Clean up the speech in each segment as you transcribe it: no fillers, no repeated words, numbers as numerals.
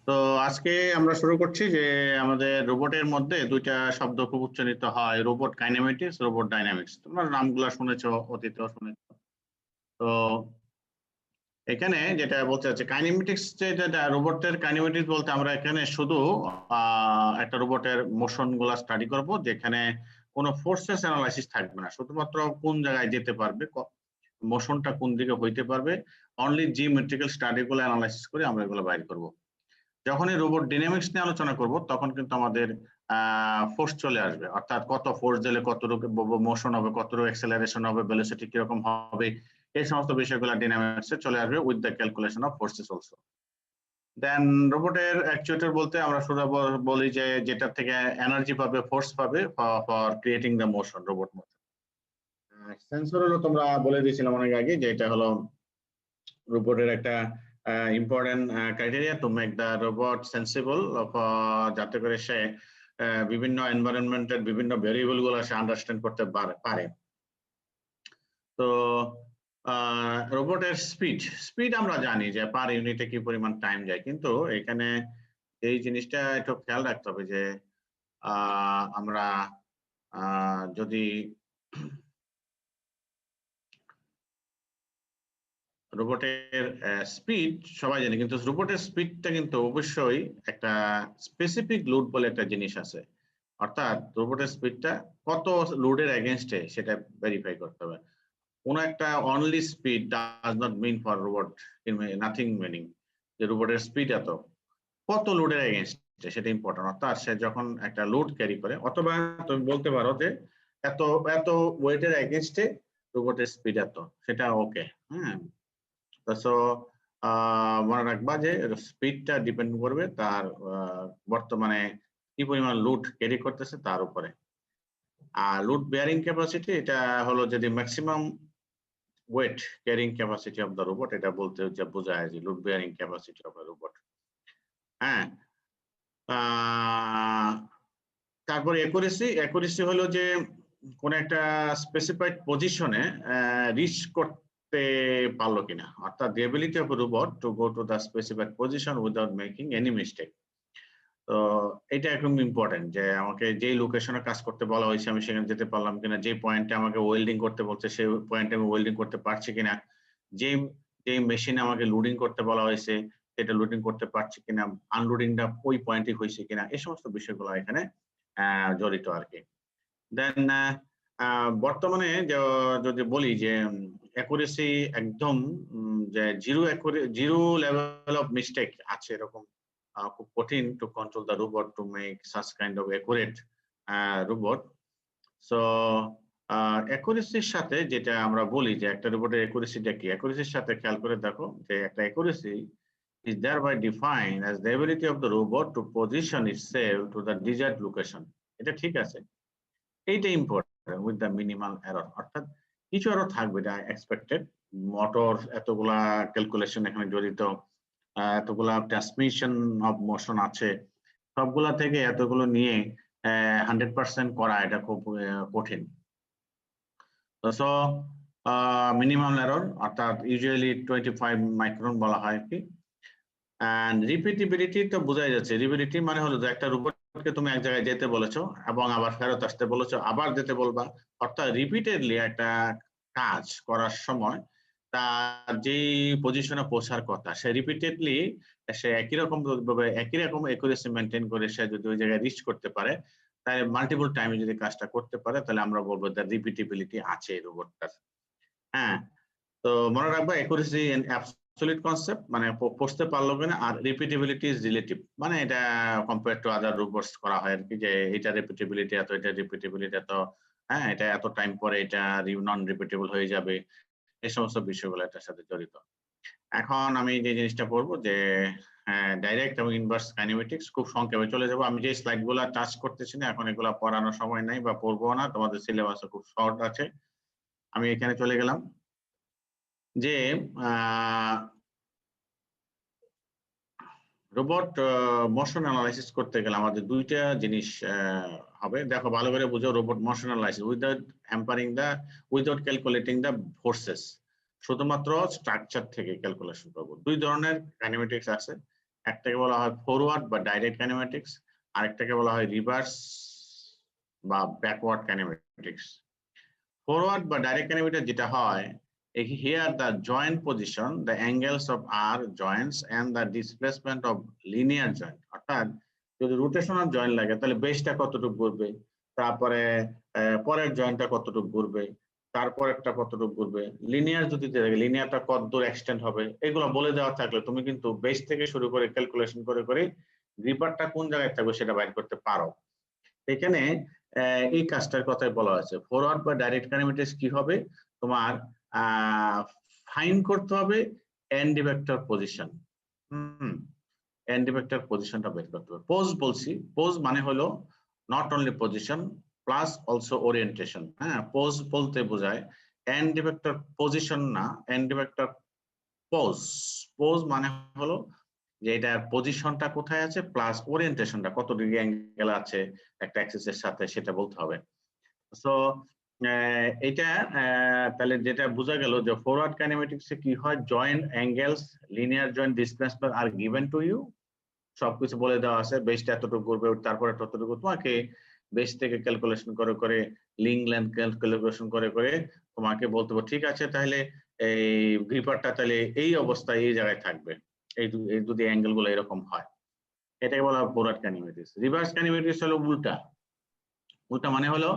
তো আজকে আমরা শুরু করছি যে আমাদের রোবটের মধ্যে দুইটা শব্দ খুব উচ্চারিত হয়, রোবট কাইনেমেটিক্স, রোবট ডাইনামিক্স। তোমরা নামগুলো শুনেছো, অতীতেও শুনেছো। তো এখানে যেটা বলতে চাচ্ছি কাইনেমেটিক্স, যেটা রোবটের কাইনেমেটিক্স বলতে আমরা এখানে শুধু একটা রোবটের মোশন গুলা স্টাডি করব, যেখানে কোনো ফোর্সেস অ্যানালাইসিস থাকবে না, শুধুমাত্র কোন জায়গায় যেতে পারবে, মোশনটা কোন দিকে হইতে পারবে, অনলি জিওমেট্রিক্যাল স্টাডি গুলো অ্যানালাইসিস করে আমরা এগুলো বাইর করব। যখনই রোবট ডাইনামিক্স নিয়ে আলোচনা করব তখন কিন্তু আমাদের ফোর্স চলে আসবে, অর্থাৎ কত ফোর্স দিলে কতটুকু মোশন হবে, কতটুকু অ্যাক্সেলারেশন হবে, ভেলোসিটি কিরকম হবে, এই সমস্ত বিষয়গুলো ডাইনামিক্সে চলে আসবে with the calculation of forces also. Then রোবটের অ্যাকচুয়েটর বলতে আমরা শুধু বলি যে যেটা থেকে এনার্জি পাবে, ফোর্স পাবে for creating the motion, robot motion. Sensor হলো, তোমরা বলে দিয়েছিলাম অনেক আগে, যে এটা হলো রোবটের একটা important criteria two make the robot sensible, যাতে করে সে বিভিন্ন এনভায়রনমেন্টের বিভিন্ন ভেরিয়েবল গুলো সে আন্ডারস্ট্যান্ড করতে পারে। তো রোবটের স্পিড আমরা জানি যে পার ইউনিটে কি পরিমাণ টাইম যায়, কিন্তু এখানে এই জিনিসটা একটু খেয়াল রাখতে হবে যে আমরা যদি রোবটের স্পিড সবাই জানে, কিন্তু রোবটের স্পিডটা কিন্তু অবশ্যই একটা স্পেসিফিক লোড বলে একটা জিনিস আছে, অর্থাৎ রোবটের স্পিডটা কত লোডের এগেনস্টে সেটা ভেরিফাই করতে হবে। কোন একটা only speed does not mean for robot nothing meaning, যে রোবটের স্পিড এত, কত লোডের এগেনস্টে সেটা ইম্পর্টেন্ট। অর্থাৎ সে যখন একটা লোড ক্যারি করে, অথবা তুমি বলতে পারো যে এত এত ওয়েটের এগেনস্টে রোবটের স্পিড এত, সেটা ওকে। হ্যাঁ, সো মনে রাখবা যে স্পিডটা ডিপেন্ড করবে তার বর্তমানে কি পরিমাণ লোড ক্যারি করতেছে তার উপরে। আর লোড বেয়ারিং ক্যাপাসিটি, এটা হলো যদি maximum weight carrying capacity of the robot, এটা বলতে যে বোঝায় যে load bearing capacity of the robot. হ্যাঁ, তারপর অ্যাকুরেসি হলো যে কোন একটা স্পেসিফাইড পজিশনে রিচ করতে পারলো কিনা, অর্থাৎ the ability of a robot to go to the specified position without making any mistake। তো এটা একদম ইম্পর্টেন্ট যে আমাকে যেই লোকেশনে কাজ করতে বলা হয়েছে আমি সেখানে যেতে পারলাম কিনা, যে পয়েন্টে আমাকে ওয়েল্ডিং করতে বলছে সেই পয়েন্টে আমি ওয়েল্ডিং করতে পারছি কিনা, যে যে মেশিনে আমাকে লোডিং করতে বলা হয়েছে সেটা লোডিং করতে পারছি কিনা, আনলোডিংটা ওই পয়েন্টে হয়েছে কিনা, এই সমস্ত বিষয়গুলো এখানে জড়িত আর কি। দেন বর্তমানে যদি বলি যে অ্যাকুরেসি একদম যে জিরো লেভেল অফ মিস্টেক আছে, এরকম খুব কঠিন to control the robot to make such kind of accurate robot. So অ্যাকুরেসির সাথে যেটা আমরা বলি যে একটা রোবটের অ্যাকুরেসিটা কি, অ্যাকুরেসির সাথে খেয়াল করে দেখো যে একটা accuracy is thereby defined as the ability of the robot to position itself to the desired location। এটা ঠিক আছে, এইটা important with the minimal error, অর্থাৎ কিছু এরর থাকবে, এটা এক্সপেক্টেড। মোটর এতগুলা ক্যালকুলেশন এখানে জড়িত, এতগুলা ট্রান্সমিশন অফ মোশন আছে, সবগুলা থেকে এতগুলো নিয়ে 100% করা এটা খুব কঠিন। সো মিনিমাম এরর অর্থাৎ ইউজুয়ালি 25 মাইক্রন বলা হয় কি। এন্ড রিপিটেবিলিটি তো বোঝাই যাচ্ছে, রিপিটেবিলিটি মানে হলো যে একটা রোবটকে তুমি এক জায়গায় যেতে বলেছো এবং আবার ফেরত আসতে বলেছো, আবার যেতে বলবা, অর্থাৎ রিপিটেডলি একটা কাজ করার সময় তার যেই পজিশনে পৌঁছার কথা সে রিপিটেডলি সে একই রকম অ্যাকুরেসি মেনটেন করে সে যদি ওই জায়গায় রিচ করতে পারে, তাহলে মাল্টিপল টাইমে যদি কাজটা করতে পারে, তাহলে আমরা বলবো যে রিপিটেবিলিটি আছে রোবটটার। হ্যাঁ, তো মনে রাখবা অ্যাকুরেসি এন্ড অ্যাবসলিউট কনসেপ্ট মানে পড়তে পারলো কিনা, আর রিপিটেবিলিটি ইজ রিলেটিভ, মানে এটা কম্পেয়ার টু আদার রোবটস করা হয় আর কি, যে এটা রিপিটেবিলিটি এত, এটা রিপিটেবিলিটি এত, হ্যাঁ এটা এত টাইম পরে এটা নন রিপিটেবল হয়ে যাবে, এই সমস্ত বিষয়গুলো এটার সাথে জড়িত। এখন আমি যে জিনিসটা পড়বো যে ডাইরেক্ট এবং ইনভার্স কাইনেমেটিক্স, খুব সংক্ষেপে চলে যাব। আমি যে স্লাইড গুলা টাচ করতেছি না এখন, এগুলা পড়ানোর সময় নাই বা পড়বো না, তোমাদের সিলেবাসে খুব শর্ট আছে। আমি এখানে চলে গেলাম যে রোবট মোশন অ্যানালাইসিস করতে গেলে আমাদের দুইটা জিনিস হবে। দেখো ভালো করে বুঝো, robot motion analysis without calculating the forces, শুধুমাত্র স্ট্রাকচার থেকে ক্যালকুলেশন করব। দুই ধরনের কাইনেমেটিক্স আছে, একটাকে বলা হয় ফরওয়ার্ড বা ডাইরেক্ট কাইনেমেটিক্স, আরেকটাকে বলা হয় রিভার্স বা ব্যাকওয়ার্ড কাইনেমেটিক্স। ফরওয়ার্ড বা ডাইরেক্ট কাইনেমেটিক্স যেটা হয়, here the joint position, the angles of R joints and the displacement of linear joint, অর্থাৎ যদি রোটেশনাল জয়েন্ট লাগে তাহলে বেসটা কতটুকু ঘুরবে, তারপরে পরের জয়েন্টটা কতটুকু ঘুরবে, তারপর একটা কতটুকু ঘুরবে, লিনিয়ার যদি থাকে লিনিয়ারটা কতদূর এক্সটেন্ড হবে, এগুলো বলে দেওয়া থাকলে তুমি কিন্তু বেস থেকে শুরু করে ক্যালকুলেশন করে করে গ্রিপারটা কোন জায়গায় থাকবে সেটা বাইর করতে পারো। এখানে এই কাজটার কথাই বলা হয়েছে। ফরওয়ার্ড বা ডাইরেক্ট কাইনেমেটিক্স কি হবে, তোমার ফাইন্ড করতে হবে end effector position. End effector পজিশনটা বের করতে হবে। পোজ বলছি, পোজ মানে হলো not only position plus also orientation. হ্যাঁ, পোজ বলতে বোঝায় এন্ড ইফেক্টর পজিশন না, এন্ড ইফেক্টর পোজ। পোজ মানে হলো যে এটার পজিশনটা কোথায় আছে প্লাস ওরিয়েন্টেশনটা কত ডিগ্রি অ্যাঙ্গেল আছে একটা অ্যাক্সিসের সাথে সেটা বলতে হবে। সো এটা তাহলে যেটা বোঝা গেল যে ফরওয়ার্ড কাইনেমেটিক্সে কি হয়, joint angles, linear joint displacement আর গিভেন টু ইউ, সবকিছু বলে দেওয়া আছে। বেসটা এতটুকু করবে, তারপরে ততটুকু তোমাকে বেস থেকে ক্যালকুলেশন করে করে লিঙ্ক লেন্থ ক্যালকুলেশন করে করে তোমাকে বলতে হবে ঠিক আছে তাহলে এই গ্রিপারটা তাহলে এই অবস্থায় এই জায়গায় থাকবে, এই যদি অ্যাঙ্গেল গুলো এরকম হয়, এটাকে বলা হয় ফরওয়ার্ড কাইনেমেটিক্স। রিভার্স কাইনেমেটিক্স হলো উল্টা। উল্টা মানে হলো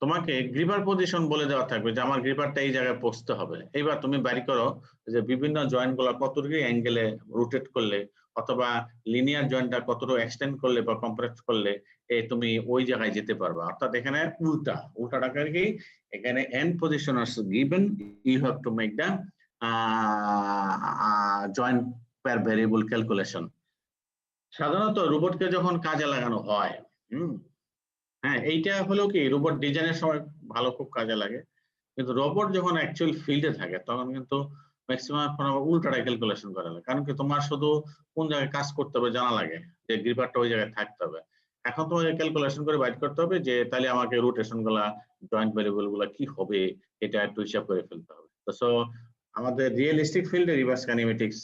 তোমাকে গ্রিপার পজিশন বলে দেওয়া থাকবে যে আমার গ্রিপারটা এই জায়গায় পৌঁছতে হবে। এইবার তুমি বাড়ি করো যে বিভিন্ন জয়েন্ট গুলো কত ডিগ্রি অ্যাঙ্গেলে রোটেট করলে অথবা লিনিয়ার জয়েন্টটা কতটুকু এক্সটেন্ড করলে বা কম্প্রেস করলে তুমি ওই জায়গায় যেতে পারবে। অর্থাৎ এখানে উল্টা, উল্টাটা কি, এখানে এন্ড পজিশন আছে given, you have to make the joint pair variable calculation. সাধারণত রোবটকে যখন কাজে লাগানো হয়, হ্যাঁ এইটা হলো কি রোবট ডিজাইনের সময় ভালো খুব কাজে লাগে, কিন্তু রোবট যখন অ্যাকচুয়াল ফিল্ডে থাকে তখন কিন্তু ম্যাক্সিমাম উল্টাটা ক্যালকুলেশন করা লাগে। কারণ কি তোমার শুধু কোন জায়গায় কাজ করতে হবে জানা লাগে, যে গ্রিপারটা ওই জায়গায় থাকতে হবে। এখন তোমাকে ক্যালকুলেশন করে বাইট করতে হবে যে তাহলে আমাকে রোটেশন গুলা, জয়েন্ট ভেরিয়েবল গুলা কি হবে এটা একটু হিসাব করে ফেলতে হবে। তো সো আমাদের রিয়েলিস্টিক ফিল্ডে রিভার্স কাইনেমেটিক্স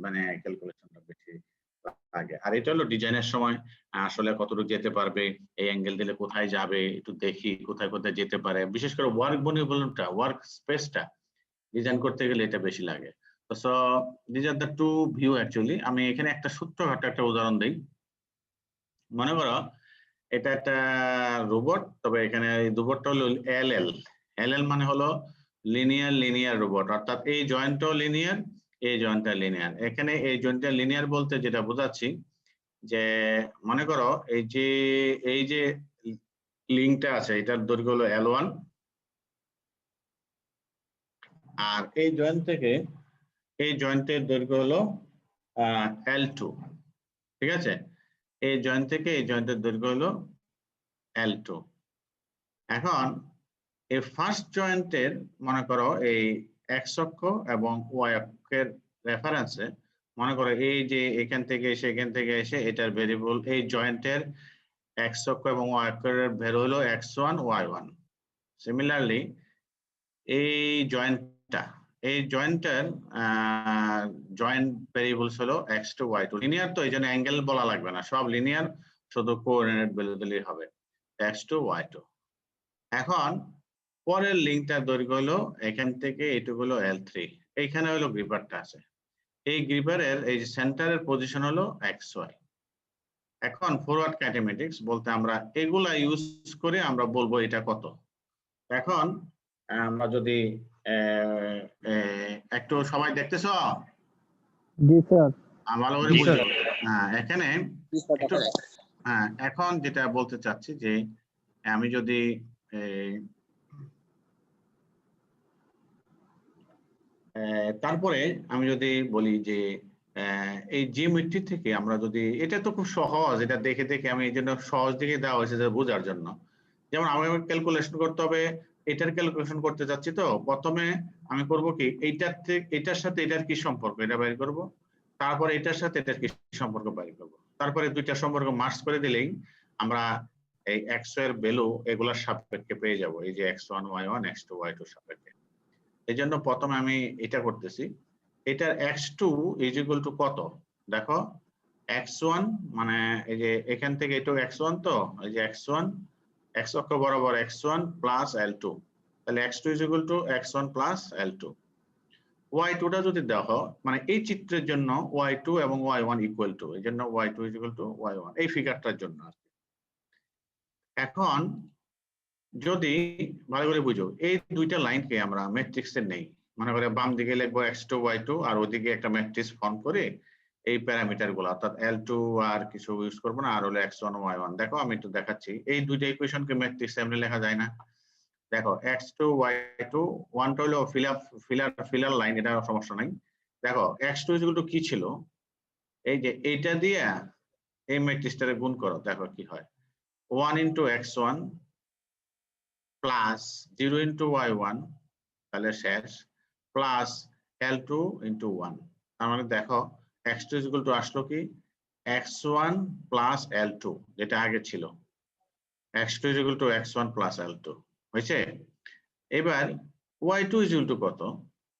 মানে ক্যালকুলেশনটা বেশি আগে। আর এটা হলো ডিজাইনের সময় আসলে কতটুকু যেতে পারবে, এই অ্যাঙ্গেল দিলে কোথায় যাবে একটু দেখি, কোথায় কোথায় যেতে পারে, বিশেষ করে ওয়ার্ক বনিবলটা, ওয়ার্ক স্পেসটা ডিজাইন করতে গেলে এটা বেশি লাগে। So this are the two view actually. আমি এখানে একটা ছোট্টখাটো একটা উদাহরণ দিই। মনে করো এটা একটা রোবট, তবে এখানে এই রোবটটা হলো এল মানে হলো লিনিয়ার লিনিয়ার রোবট, অর্থাৎ এই জয়েন্টটাও লিনিয়ার, এই জয়েন্টটা লিনিয়ার। এখানে এই জয়েন্টটা লিনিয়ার বলতে যেটা বোঝাচ্ছি যে মনে করো এই যে লিঙ্কটা আছে এটার দৈর্ঘ্য হলো L1, আর এই জয়েন্ট থেকে এই জয়েন্টের দৈর্ঘ্য হলো L2। ঠিক আছে, এই জয়েন্ট থেকে এই জয়েন্টের দৈর্ঘ্য হলো L2। এখন এই ফার্স্ট জয়েন্টের মনে করো এই এক্স অক্ষ এবং ওয়াই অক্ষের রেফারেন্সে মনে করো এই যে এখান থেকে এসে এখান থেকে এসে এটার ভেরিয়েবল এই জয়েন্টের এক্স অক্ষ এবং ওয়াই অক্ষের ভ্যালু হলো x1 y1। সিমিলারলি এই জয়েন্টের জয়েন্ট ভেরিয়েবলস হলো x2 y2। লিনিয়ার তো এই জন্য অ্যাঙ্গেল বলা লাগবে না, সব লিনিয়ার, শুধু কোঅর্ডিনেট ভ্যালু দিলেই হবে x2 y2। এখন পরের লিঙ্কটার দৈর্ঘ্য হলো এখান থেকে এইটুকু হলো L3, এইখানে হলো গ্রিপারটা আছে, এই গ্রিপারের এই সেন্টারের পজিশন হলো xy। এখন ফরওয়ার্ড কাইনেমেটিক্স বলতে আমরা এগুলা ইউজ করে আমরা বলবো এটা কত। এখন আমরা যদি একটু সবাই দেখতেছো? জি স্যার। ভালো করে বুঝো। হ্যাঁ, এখানে একটু হ্যাঁ, এখন যেটা বলতে চাচ্ছি যে আমি যদি তারপরে আমি যদি বলি যে এই জিওমেট্রি থেকে আমরা যদি, এটা তো খুব সহজ, এটা দেখে দেখে আমি এই জন্য সহজ দিকে দেওয়া হয়েছে যে বোঝার জন্য। যেমন আমাকে ক্যালকুলেশন করতে হবে, এটার ক্যালকুলেশন করতে যাচ্ছি, তো প্রথমে আমি করব কি এইটার থেকে এটার সাথে এটার কি সম্পর্ক এটা বের করব, তারপরে এটার সাথে এটার কি সম্পর্ক বের করব, তারপরে দুইটা সম্পর্ক মার্জ করে দিলেই আমরা এই x এর ভ্যালু এগুলোর সাপেক্ষে পেয়ে যাব, এই যে x1 y1 x2 y2 সাপেক্ষে। এই জন্য প্রথমে আমি এটা করতেছি, এটার x2 ইজ ইকুয়াল টু কত, দেখো x1 মানে এই যে এখান থেকে এটা x1 তো এই যে x1 x অক্ষ বরাবর x1 প্লাস L2 তাহলে x2 is equal to x1 plus L2 y2 টা যদি দেখো মানে এই চিত্রের জন্য y2 এবং y1 ইকুয়াল টু এই জন্য y2 is equal to y1 এই ফিগারটার জন্য এখন যদি ভালো করে বুঝো এই দুইটা লাইনকে আমরা ম্যাট্রিক্সে নেই মনে করে বাম দিকে লিখবো x2 y2 আর ওদিকে একটা ম্যাট্রিক্স ফর্ম করে এই প্যারামিটার গুলো অর্থাৎ L2 আর কিছু ইউজ করবো না আর হলো x1 y1 দেখো আমি একটু দেখাচ্ছি এই দুইটা ইকুয়েশনকে ম্যাট্রিক্সে এমনি লেখা যায় না দেখো x2 y2 ওয়ানটা হলো ফিলার লাইন এটা সমস্যা নাই দেখো x2 কি ছিল এই যে এইটা দিয়ে এই ম্যাট্রিক্সটারে গুণ করো দেখো কি হয় 1 into x1 plus 0 into y1 তাহলে শেষ প্লাস L2 into 1 তার মানে দেখো x2 আসলো কি x1 plus L2 যেটা আগে ছিল x2 x1 plus L2 হয়েছে এবার y2 কত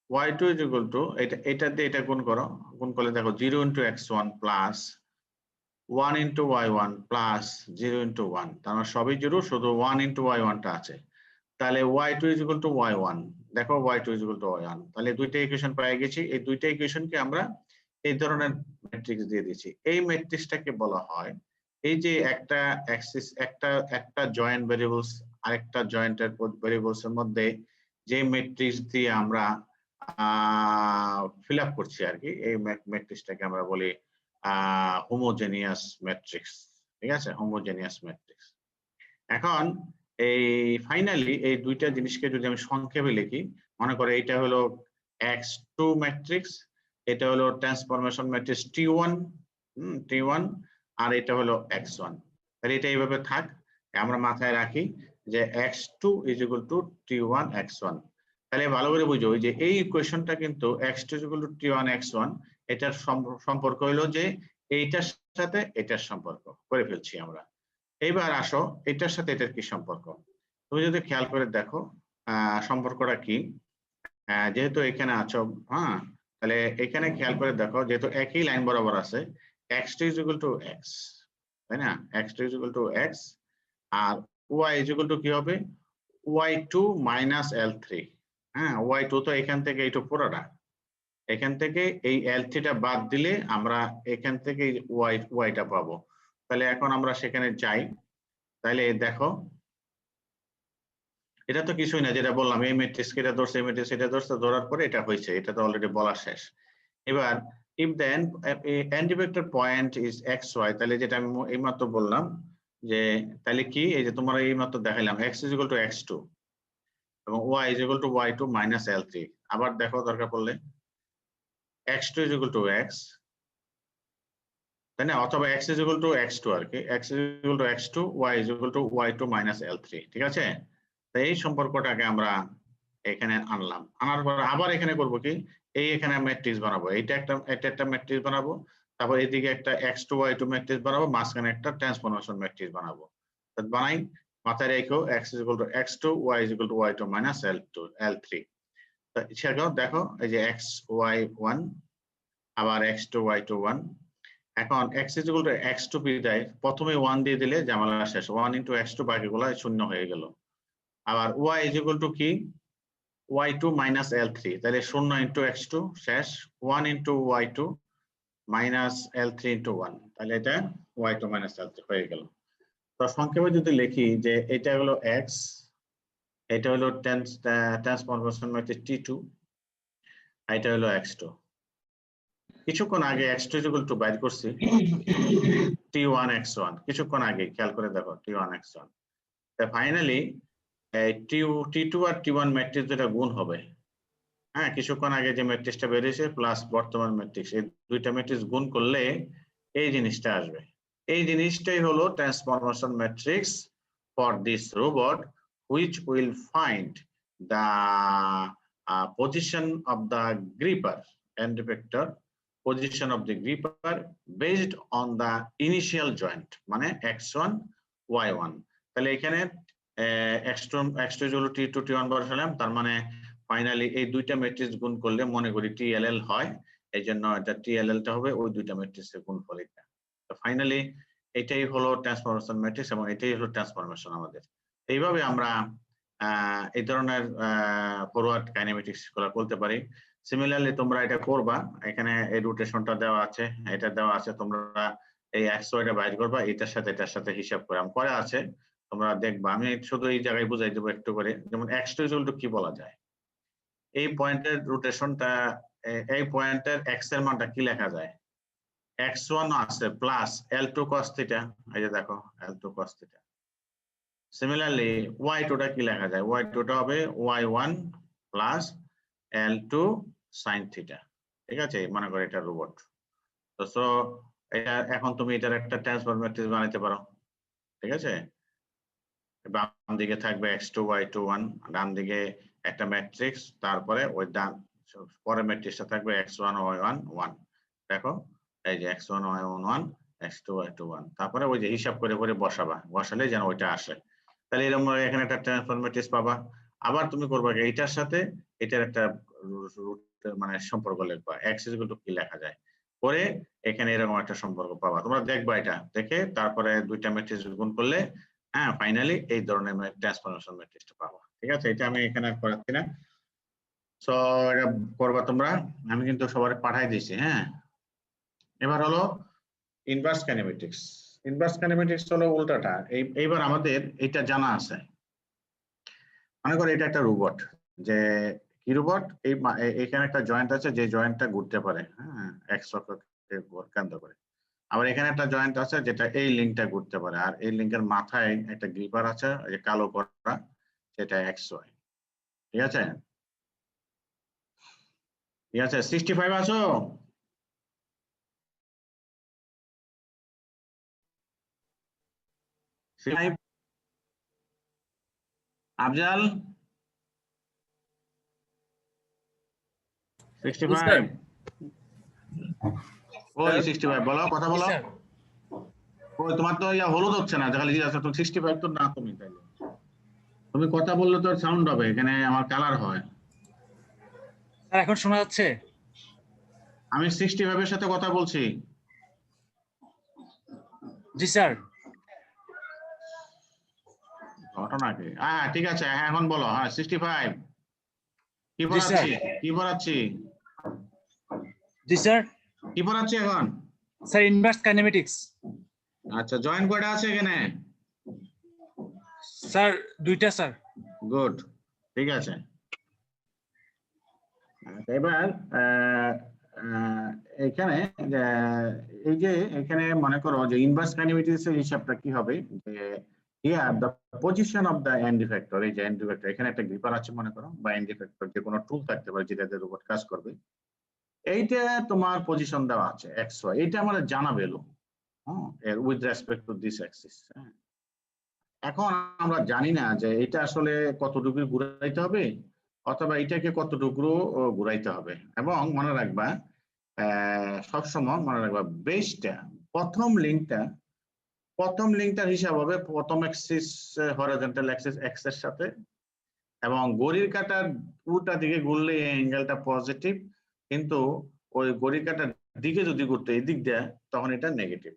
y2 এটা দিয়ে এটা গুণ করো গুণ করলে দেখো 0 into x1 plus 1 into y1 plus 0 into 1 তার মানে সবই 0 শুধু 1 into y1 টা আছে তাহলে y2 y1 দেখো y2 y1 তাহলে দুইটা ইকুয়েশন পেয়ে গেছি এই দুইটা ইকুয়েশনকে আমরা এই ধরনের ম্যাট্রিক্স দিয়ে দিয়েছি এই ম্যাট্রিক্সটাকে বলা হয় এই যে একটা অ্যাক্সিস একটা জয়েন্ট ভেরিয়েবলস আরেকটা জয়েন্টের ভেরিয়েবলস এর মধ্যে যে ম্যাট্রিক্স দিয়ে আমরা ফিল আপ করছি আর কি এই ম্যাট্রিক্সটাকে আমরা বলি হোমোজেনিয়াস ম্যাট্রিক্স ঠিক আছে হোমোজেনিয়াস ম্যাট্রিক্স এখন এই ফাইনালি এই দুইটা জিনিসকে যদি আমি সংক্ষেপে লিখি মনে করে এটা হলো x2 ম্যাট্রিক্স এটা হলো ট্রান্সফরমেশন ম্যাট্রিক্স T1 আর এটা হলো x1 তাহলে এটা এইভাবে থাক আমরা মাথায় রাখি যে x2 is equal to T1 x1 তাহলে ভালো করে বুঝো যে এই ইকুয়েশনটা কিন্তু x2 is equal to T1 x1 এটার সম্পর্ক হলো যে এইটার সাথে এটার সম্পর্ক করে ফেলছি আমরা এইবার আসো এটার সাথে এটার কি সম্পর্ক তুমি যদি খেয়াল করে দেখো সম্পর্কটা কি যেহেতু এখানে আছো হ্যাঁ তাহলে এখানে খেয়াল করে দেখো যেহেতু একই লাইন বরাবর আছে x2 is equal to x তাই না x2 is equal to x R y is equal to কি হবে y2 minus L3 হ্যাঁ y2 তো এখান থেকে এইটুকু পুরোটা এখান থেকে এই L3 টা বাদ দিলে আমরা এখান থেকে y টা পাবো তাহলে এখন আমরা সেখানে যাই তাহলে দেখো এটা তো কিছুই না যেটা বললাম এই ম্যাট্রিক্স এটা ধরছে এই ম্যাট্রিক্স এটা ধরছে ধরার পরে এটা হয়েছে এটা তো অলরেডি বলা শেষ এবার if the end vector point is xy তাহলে যেটা আমি এইমাত্র বললাম যে তাহলে কি এই যে তোমরা এইমাত্র দেখাইলাম x is equal to x2 এবং y is equal to y2 minus L3 আবার দেখো দরকার পড়লে x2 is equal to x তাই না অথবা x is equal to x2 আর কি x is equal to x2 y is equal to y2 minus L3 ঠিক আছে তাই এই সম্পর্কটাকে আমরা এখানে আনলাম আনার পর আবার এখানে করব কি এই এখানে ম্যাট্রিক্স বানাবো এটা একটা ম্যাট্রিক্স বানাবো তারপর এদিকে একটা x2 y2 ম্যাট্রিক্স বানাবো মাঝখানে একটা ট্রান্সফরমেশন ম্যাট্রিক্স বানাবো তো বানাই মাথায় রেখো x is equal to x2 y is equal to y2 minus L3 তো সেটাও দেখো এই যে xy1 আবার x2 y2 1 এখন x is equal to x2 বিদায় প্রথমে 1 দিয়ে দিলে ঝামেলা শেষ 1 into x2 বাকিগুলো শূন্য হয়ে গেল আবার y is equal to কি y2 minus L3 তাহলে 0 into x2 শেষ 1 into y2 minus L3 into 1 তাহলে এটা y2 minus L3 হয়ে গেল তো সংক্ষেপে যদি লিখি যে এটা হলো x এটা হলো ট্রান্সফরমেশন ম্যাট্রিক্স T2 আর এটা হলো x2 কিছুক্ষণ আগে x2 is equal to বাইর করছি T1 x1 কিছুক্ষণ আগে খেয়াল করে দেখো T1 x1 তা ফাইনালি T2 আর T1 ম্যাট্রিক্স যেটা গুণ হবে হ্যাঁ কিছুক্ষণ আগে যে ম্যাট্রিক্সটা বেরিয়েছে প্লাস বর্তমান ম্যাট্রিক্স এই দুইটা ম্যাট্রিক্স গুণ করলে এই জিনিসটা আসবে এই জিনিসটাই হলো transformation matrix for this robot which will find the position of the gripper and vector position of the gripper based on the initial joint মানে x1 y1 তাহলে এখানে x2 T2 T1 বসালাম তার মানে ফাইনালি এই দুইটা ম্যাট্রিক্স গুণ করলে মনে করি TLL হয় এইজন্য এটা TLL টা হবে ওই দুইটা ম্যাট্রিক্সের গুণফল এটা ফাইনালি এটাই হলো ট্রান্সফরমেশন ম্যাট্রিক্স এবং এটাই হলো ট্রান্সফরমেশন আমাদের। এইভাবে আমরা এই ধরনের ফরওয়ার্ড কাইনেমেটিক্স গুলো করতে পারি। সিমিলারলি তোমরা এটা করবা, এখানে এই রোটেশনটা দেওয়া আছে, এটা দেওয়া আছে, তোমরা এই এক্স ওয়াইটা বাইর করবা, এটার সাথে হিসাব করে করা আছে, তোমরা দেখবা। আমি শুধু এই জায়গায় বুঝাই দেবো একটু করে। যেমন এক্স টু ইকুয়াল টু কি বলা যায়, এই পয়েন্টের রোটেশনটা, এই পয়েন্টের এক্স এর মানটা কি লেখা যায়, x1 আছে প্লাস L2 cos থিটা, এই যে দেখো L2 cos theta. Similarly y2 টা কি লেখা যায়, y2 টা হবে y1 plus L2 sin theta. ঠিক আছে, মনে করো এটা রোবট। তো সো এটা এখন তুমি এটার একটা ট্রান্সফর্ম ম্যাট্রিক্স বানাইতে পারো। ঠিক আছে, বাম দিকে থাকবে x2 y2 1, ডান দিকে একটা ম্যাট্রিক্স, তারপরে ওই ডান পরের ম্যাট্রিক্সটা থাকবে x1 y1 1। দেখো এই যে x1 y1 1, x2 y2 1, তারপরে ওই যে হিসাব করে করে বসাবা, বসালে যেন ওইটা আসে। তাহলে এরকম এখানে একটা ট্রান্সফর্ম ম্যাট্রিক্স পাবা। আবার তুমি করবা কি, এইটার সাথে এটার একটা মানে সম্পর্ক লিখবা, x কি লেখা যায়, করে এখানে এরকম একটা সম্পর্ক পাবা। তোমরা দেখবা, এটা দেখে তারপরে দুইটা ম্যাট্রিক্স গুণ করলে হ্যাঁ ফাইনালি এই ধরনের ট্রান্সফরমেশন ম্যাট্রিক্সটা পাবা। ঠিক আছে, এটা আমি এখানে আর করাচ্ছি না। সো এটা করবা তোমরা, আমি কিন্তু সবার পাঠাই দিয়েছি। হ্যাঁ, এবার হলো ইনভার্স কাইনেমেটিক্স। ইনভার্স কাইনেমেটিক্স হলো উল্টাটা। এইবার আমাদের এটা জানা আছে, মনে করো এটা একটা রোবট, যে কি রোবট, এখানে একটা জয়েন্ট আছে, যে জয়েন্টটা ঘুরতে পারে, হ্যাঁ, এক্স অক্ষকে কেন্দ্র করে। আবার এখানে একটা জয়েন্ট আছে যেটা এই লিঙ্কটা ঘুরতে পারে, আর এই লিঙ্কের মাথায় একটা গ্রিপার আছে, যে কালো করা, সেটা এক্স ওয়াই। ঠিক আছে, ঠিক আছে, 65 আছো? আফজাল 65? ওই 65 বলো, কথা বলো। ওই তোমার তো ইয়া হলুদ হচ্ছে না, খালি জিজ্ঞাসা তো 65 তো না, তুমি তাইলে তুমি কথা বললে তো সাউন্ড হবে, এখানে আমার কালার হয়। স্যার এখন শোনা যাচ্ছে? আমি 65 এর সাথে কথা বলছি। জি স্যার। ঘটনা কি? হ্যাঁ ঠিক আছে, হ্যাঁ এখন বলো। হ্যাঁ 65 কি জি স্যার। পড়াচ্ছি, কি পড়াচ্ছি, জি স্যার। কি পড়াচ্ছি এখন? Sir inverse kinematics. আচ্ছা, জয়েন্ট কয়টা আছে এখানে? স্যার দুইটা স্যার। গুড, ঠিক আছে। এবার এখানে এই যে এখানে মনে করো যে ইনভার্স কাইনেমেটিক্স এর হিসাবটা কি হবে, যে here the position of the end effector, এই যে এন্ড ইফেক্টর, এখানে একটা গ্রিপার আছে মনে করো, বা এন্ড ইফেক্টর যে কোনো টুল থাকতে পারে যেটাতে রোবট কাজ করবে। এইটা তোমার পজিশন দেওয়া আছে এক্স ওয়াই, এটা আমাদের জানা ভ্যালু, হ্যাঁ, with respect to this Axis. এখন আমরা জানি না যে এটা আসলে কতটুকু ঘুরাইতে হবে, অথবা এটাকে কতটুকু ঘুরাইতে হবে। এবং মনে রাখবা, সবসময় মনে রাখবা, বেসটা প্রথম লিঙ্কটার হিসাব হবে প্রথম অ্যাক্সিস, হরিজন্টাল অ্যাক্সিস এক্স এর সাথে, এবং ঘড়ির কাঁটার উল্টা দিকে ঘুরলে এই অ্যাঙ্গেলটা পজিটিভ, কিন্তু ওই ঘড়ির কাঁটার দিকে যদি ঘুরতে এই দিক দেয় তখন এটা নেগেটিভ।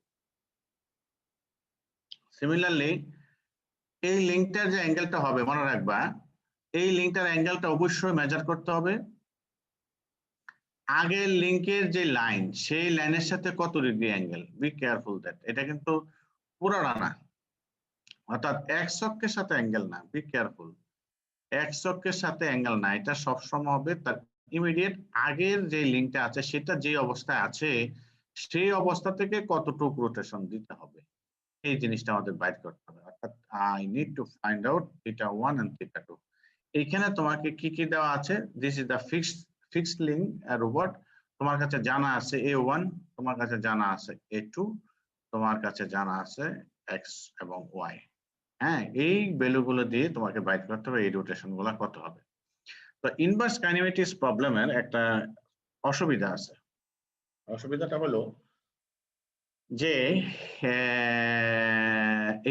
সিমিলারলি এই লিঙ্কটার যে অ্যাঙ্গেলটা হবে, মনে রাখবা এই লিঙ্কটার অ্যাঙ্গেলটা অবশ্যই মেজার করতে হবে আগের লিঙ্কের যে লাইন, সেই লাইনের সাথে কত degree angle. Be careful that, এটা কিন্তু পুরোটা না, অর্থাৎ এক্স অক্ষের সাথে অ্যাঙ্গেল না, বি কেয়ারফুল, এক্স অক্ষের সাথে অ্যাঙ্গেল না, এটা সবসময় হবে তার ইমিডিয়েট আগের যে লিঙ্কটা আছে সেটা যে অবস্থায় আছে সেই অবস্থা থেকে কতটুকু রোটেশন দিতে হবে, এই জিনিসটা আমাদের বাইর করতে হবে। অর্থাৎ I need to find out theta 1 and theta 2। এইখানে তোমাকে কি কি দেওয়া আছে, this is the fixed link robot, তোমার কাছে জানা আছে a1, তোমার কাছে জানা আছে a2, তোমার কাছে জানা আছে x এবং y। হ্যাঁ, এই ভ্যালুগুলো দিয়ে তোমাকে বাইর করতে হবে এই রোটেশন গুলা কত হবে। তো ইনভার্স কাইনেমেটিক্স প্রবলেমের একটা অসুবিধা আছে। অসুবিধাটা হলো যে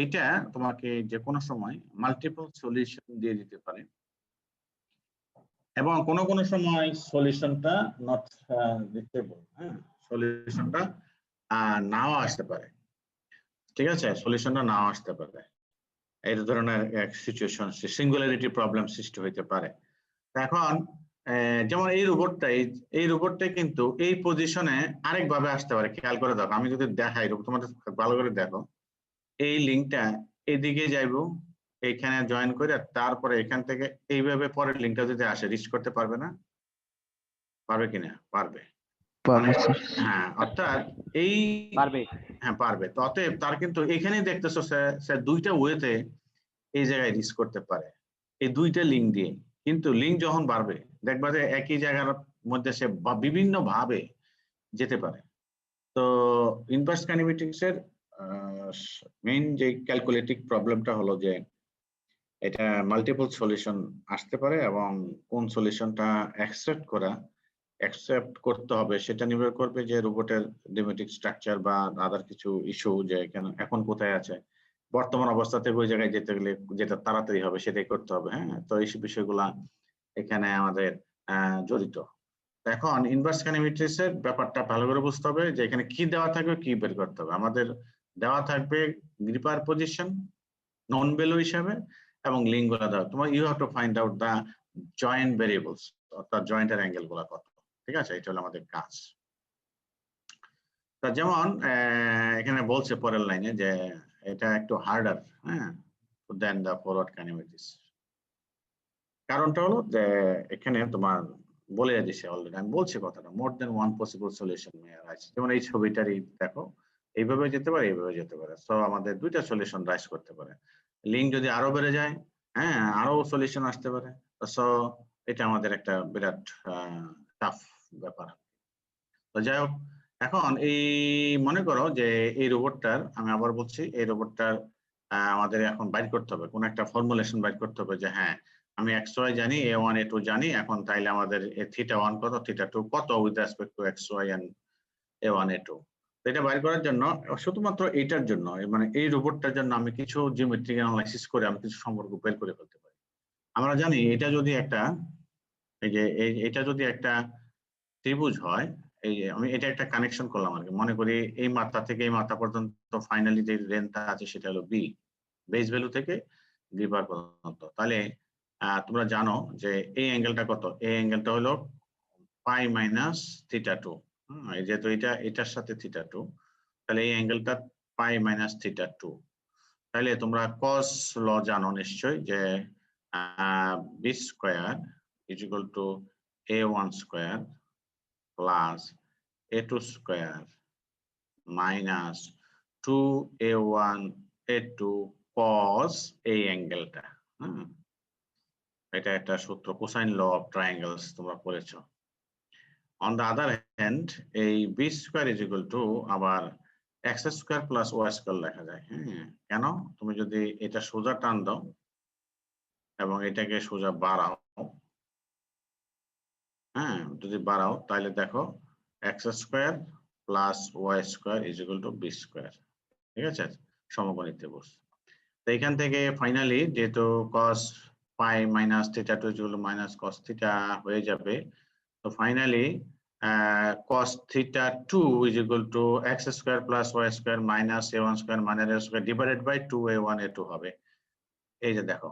এইটা তোমাকে যে কোনো সময় মাল্টিপল সলিউশন দিয়ে দিতে পারে, এবং কোনো কোনো সময় সলিউশনটা নট দিতেবল, হ্যাঁ, সলিউশনটা নাও আসতে পারে, ঠিক আছে, সলিউশনটা নাও আসতে পারে। এই ধরনের এক সিচুয়েশন, সিঙ্গুলারিটি প্রবলেম সৃষ্টি হইতে পারে। এখন যেমন এই রোবটটা কিন্তু এই পজিশনে আরেকভাবে আসতে পারে। খেয়াল করে দেখো, আমি যদি দেখাই তোমাদের ভালো করে দেখো, এই লিঙ্কটা এদিকে যাইবো, এইখানে জয়েন করে তারপরে এখান থেকে এইভাবে পরের লিঙ্কটা যদি আসে, রিচ করতে পারবে না? পারবে কিনা? পারবে। মানে হ্যাঁ, অর্থাৎ এই পারবে। হ্যাঁ পারবে। তো অতএব তার কিন্তু এখানেই দেখতেছো স্যার দুইটা ওয়েতে এই জায়গায় রিচ করতে পারে, এই দুইটা লিঙ্ক দিয়ে। কিন্তু লিঙ্ক যখন বাড়বে দেখবা যে একই জায়গার মধ্যে সে বিভিন্ন ভাবে যেতে পারে। তো ইনভার্স কাইনেমেটিক্স এর মেইন যে ক্যালকুলেটিভ প্রবলেমটা হলো যে এটা মাল্টিপল সলিউশন আসতে পারে, এবং কোন সলিউশনটা অ্যাকসেপ্ট করতে হবে সেটা নির্ভর করবে যে রোবটের ডেমেটিক স্ট্রাকচার বা আদার কিছু ইস্যু, যে এখন কোথায় আছে, বর্তমান অবস্থা থেকে ওই জায়গায় যেতে গেলে যেটা তাড়াতাড়ি হবে সেটাই করতে হবে। হ্যাঁ, তো এই বিষয়গুলা এখানে আমাদের জড়িত। এখন ইনভার্স কাইনেমেটিক্স এর ব্যাপারটা ভালো করে বুঝতে হবে যে এখানে কি দেওয়া থাকবে, কি বের করতে হবে। আমাদের দেওয়া থাকবে গ্রিপার পজিশন নন ভ্যালু হিসাবে, এবং লিঙ্ক গুলা দেওয়া। তোমার you have to find out the joint variables, অর্থাৎ জয়েন্টের অ্যাঙ্গেল গুলা কত। ঠিক আছে, এটা হলো আমাদের কাজ। তা যেমন এখানে বলছে পরের লাইনে যে এটা একটু হার্ডার, হ্যাঁ, দেন দা ফরওয়ার্ড কাইনেমেটিক্স। কারণটা হলো যে এখানে তোমার বলে দিছে অলরেডি, আমি বলছি কথাটা, মোর দেন ওয়ান পসিবল সলিউশন মে অ্যারাইজ। যেমন এই ছবিটারই দেখো, এইভাবে যেতে পারে, এইভাবে যেতে পারে। সো আমাদের দুইটা সলিউশন রাইজ করতে পারে। লিঙ্ক যদি আরো বেড়ে যায়, হ্যাঁ, আরো সলিউশন আসতে পারে। সো এটা আমাদের একটা বিরাট টাফ ব্যাপার। তো যাই হোক, এখন এই মনে করো যে এই রোবটটার, আমি আবার বলছি, এই রোবটটার আমাদের এখন বাইর করতে হবে, কোন একটা ফর্মুলেশন বাইর করতে হবে যে হ্যাঁ আমি XY জানি, A1 A2 জানি, এখন তাইলে আমাদের θ1 কত, θ2 কত with respect to XY and A1 A2। এটা বাইর করার জন্য শুধুমাত্র এইটার জন্য, মানে এই রোবটটার জন্য আমি কিছু জিওমেট্রিক অ্যানালাইসিস করে আমি কিছু সম্পর্ক বের করে ফেলতে পারি। আমরা জানি এটা যদি একটা, এই যে এটা যদি একটা ত্রিভুজ হয়, এই যে আমি এটা একটা কানেকশন করলাম আর কি, মনে করি এই মাথা থেকে এই মাথা পর্যন্ত ফাইনালি যে লেন্থটা আছে সেটা হলো বি, বেস ভ্যালু থেকে গ্রিপার পর্যন্ত। তাহলে তোমরা জানো যে এই অ্যাঙ্গেলটা কত, এই অ্যাঙ্গেলটা হলো পাই মাইনাস θ2। এই যেহেতু এটার সাথে θ2, তাহলে এই অ্যাঙ্গেলটা পাই মাইনাস θ2। তাহলে তোমরা কস ল জানো নিশ্চয়, যে B square is equal to A1 square plus A2 square minus 2A1 A2 cos এই অ্যাঙ্গেলটা। এটা একটা সূত্র, কোসাইন ল অফ ট্রায়াঙ্গেলস, তোমরা পড়েছো। অন দ্য আদার হ্যান্ড এই B square is equal to আবার X square plus Y square লেখা যায়। হ্যাঁ, কেন? তুমি যদি এটা সোজা টান দাও এবং এটাকে সোজা বাড়াও, হ্যাঁ, যদি বাড়াও তাহলে দেখো x square plus Y square is equal to B square. ঠিক আছে, সমকোণী ত্রিভুজ। তো এখান থেকে ফাইনালি যেহেতু cos pi minus θ2 is equal to minus cos θ হয়ে যাবে। তো finally cos θ2 is equal to x square plus y square minus a1 square minus a square divided by 2a1 a2 হবে। এই যে দেখো,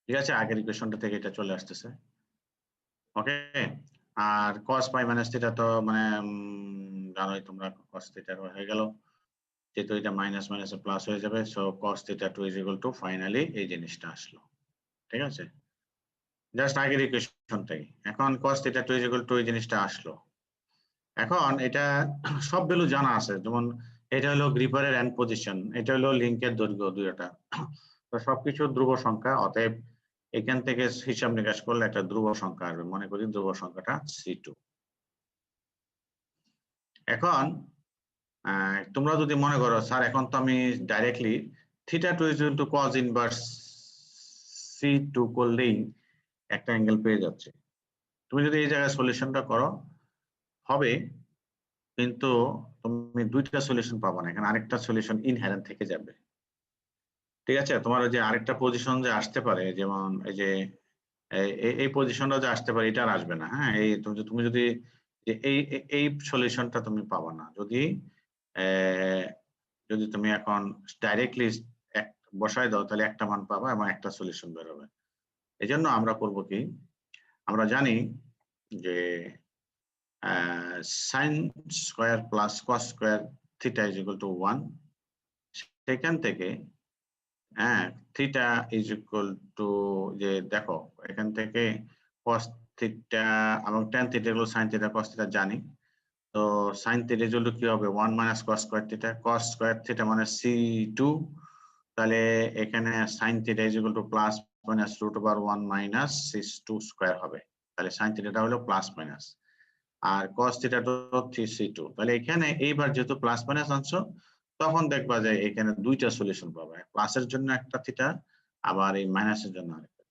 ঠিক আছে, আগের ইকুয়েশনটা থেকে এটা চলে আসতেছে। ওকে, আর cos পাই মাইনাস θ তো মানে জানোই তোমরা, cos θ হয়ে গেল, যেহেতু এটা মাইনাস মাইনাসে প্লাস হয়ে যাবে। So cos θ2 is equal to finally এই জিনিসটা আসলো। ঠিক আছে, জাস্ট আগের ইকুয়েশনটাই, এখন cos θ2 is equal to এই জিনিসটা আসলো। এখন এটা সব ভ্যালু জানা আছে, যেমন এটা হলো গ্রিপারের এন্ড পজিশন, এটা হলো লিংকের দৈর্ঘ্য, দুইটা তো সবকিছু ধ্রুব সংখ্যা। অতএব এখান থেকে হিসাব নিকাশ করলে একটা ধ্রুব সংখ্যা আসবে, মনে করি ধ্রুব সংখ্যাটা C2। এখন তোমরা যদি মনে করো স্যার এখন তো আমি directly θ2 is equal to cos inverse C2 করলেই একটা অ্যাঙ্গেল পেয়ে যাচ্ছে। তুমি যদি এই জায়গায় সলিউশনটা করো হবে, কিন্তু তুমি দুইটা সলিউশন পাবো না, এখানে আরেকটা সলিউশন ইনহেরেন্ট থেকে যাবে। ঠিক আছে, তোমার যে আরেকটা পজিশন যে আসতে পারে, যেমন এই যে এই পজিশনটা যে আসতে পারে, এটা আর আসবে না। হ্যাঁ, এই তুমি যদি যে এই সলিউশনটা তুমি পাবা না যদি যদি তুমি এখন ডাইরেক্টলি বসায় দাও, তাহলে একটা মান পাবা এবং একটা সলিউশন বের হবে। এই জন্য আমরা করব কি, আমরা জানি যে sine square plus cos square theta is equal to 1। সেখান থেকে থিটা ইজ ইকুয়াল টু, যে দেখো এখান থেকে কস থিটা এবং ট্যান থিটা এগুলো সাইন থিটা কস থিটা জানি। তো sine theta is equal to কি হবে, 1 minus cos square theta, cos square theta মানে c2। তাহলে এখানে sine theta is equal to plus minus root over 1 minus c2 square হবে। তাহলে সাইন থিটাটা হলো প্লাস মাইনাস, আর কস থিটাটা 3c2। তাহলে এখানে এইবার যেহেতু প্লাস মাইনাস আনছো, তখন দেখবা যে এখানে দুইটা সলিউশন পাবে, প্লাসের জন্য একটা থিটা, আবার এই মাইনাসের জন্য আরেকটা।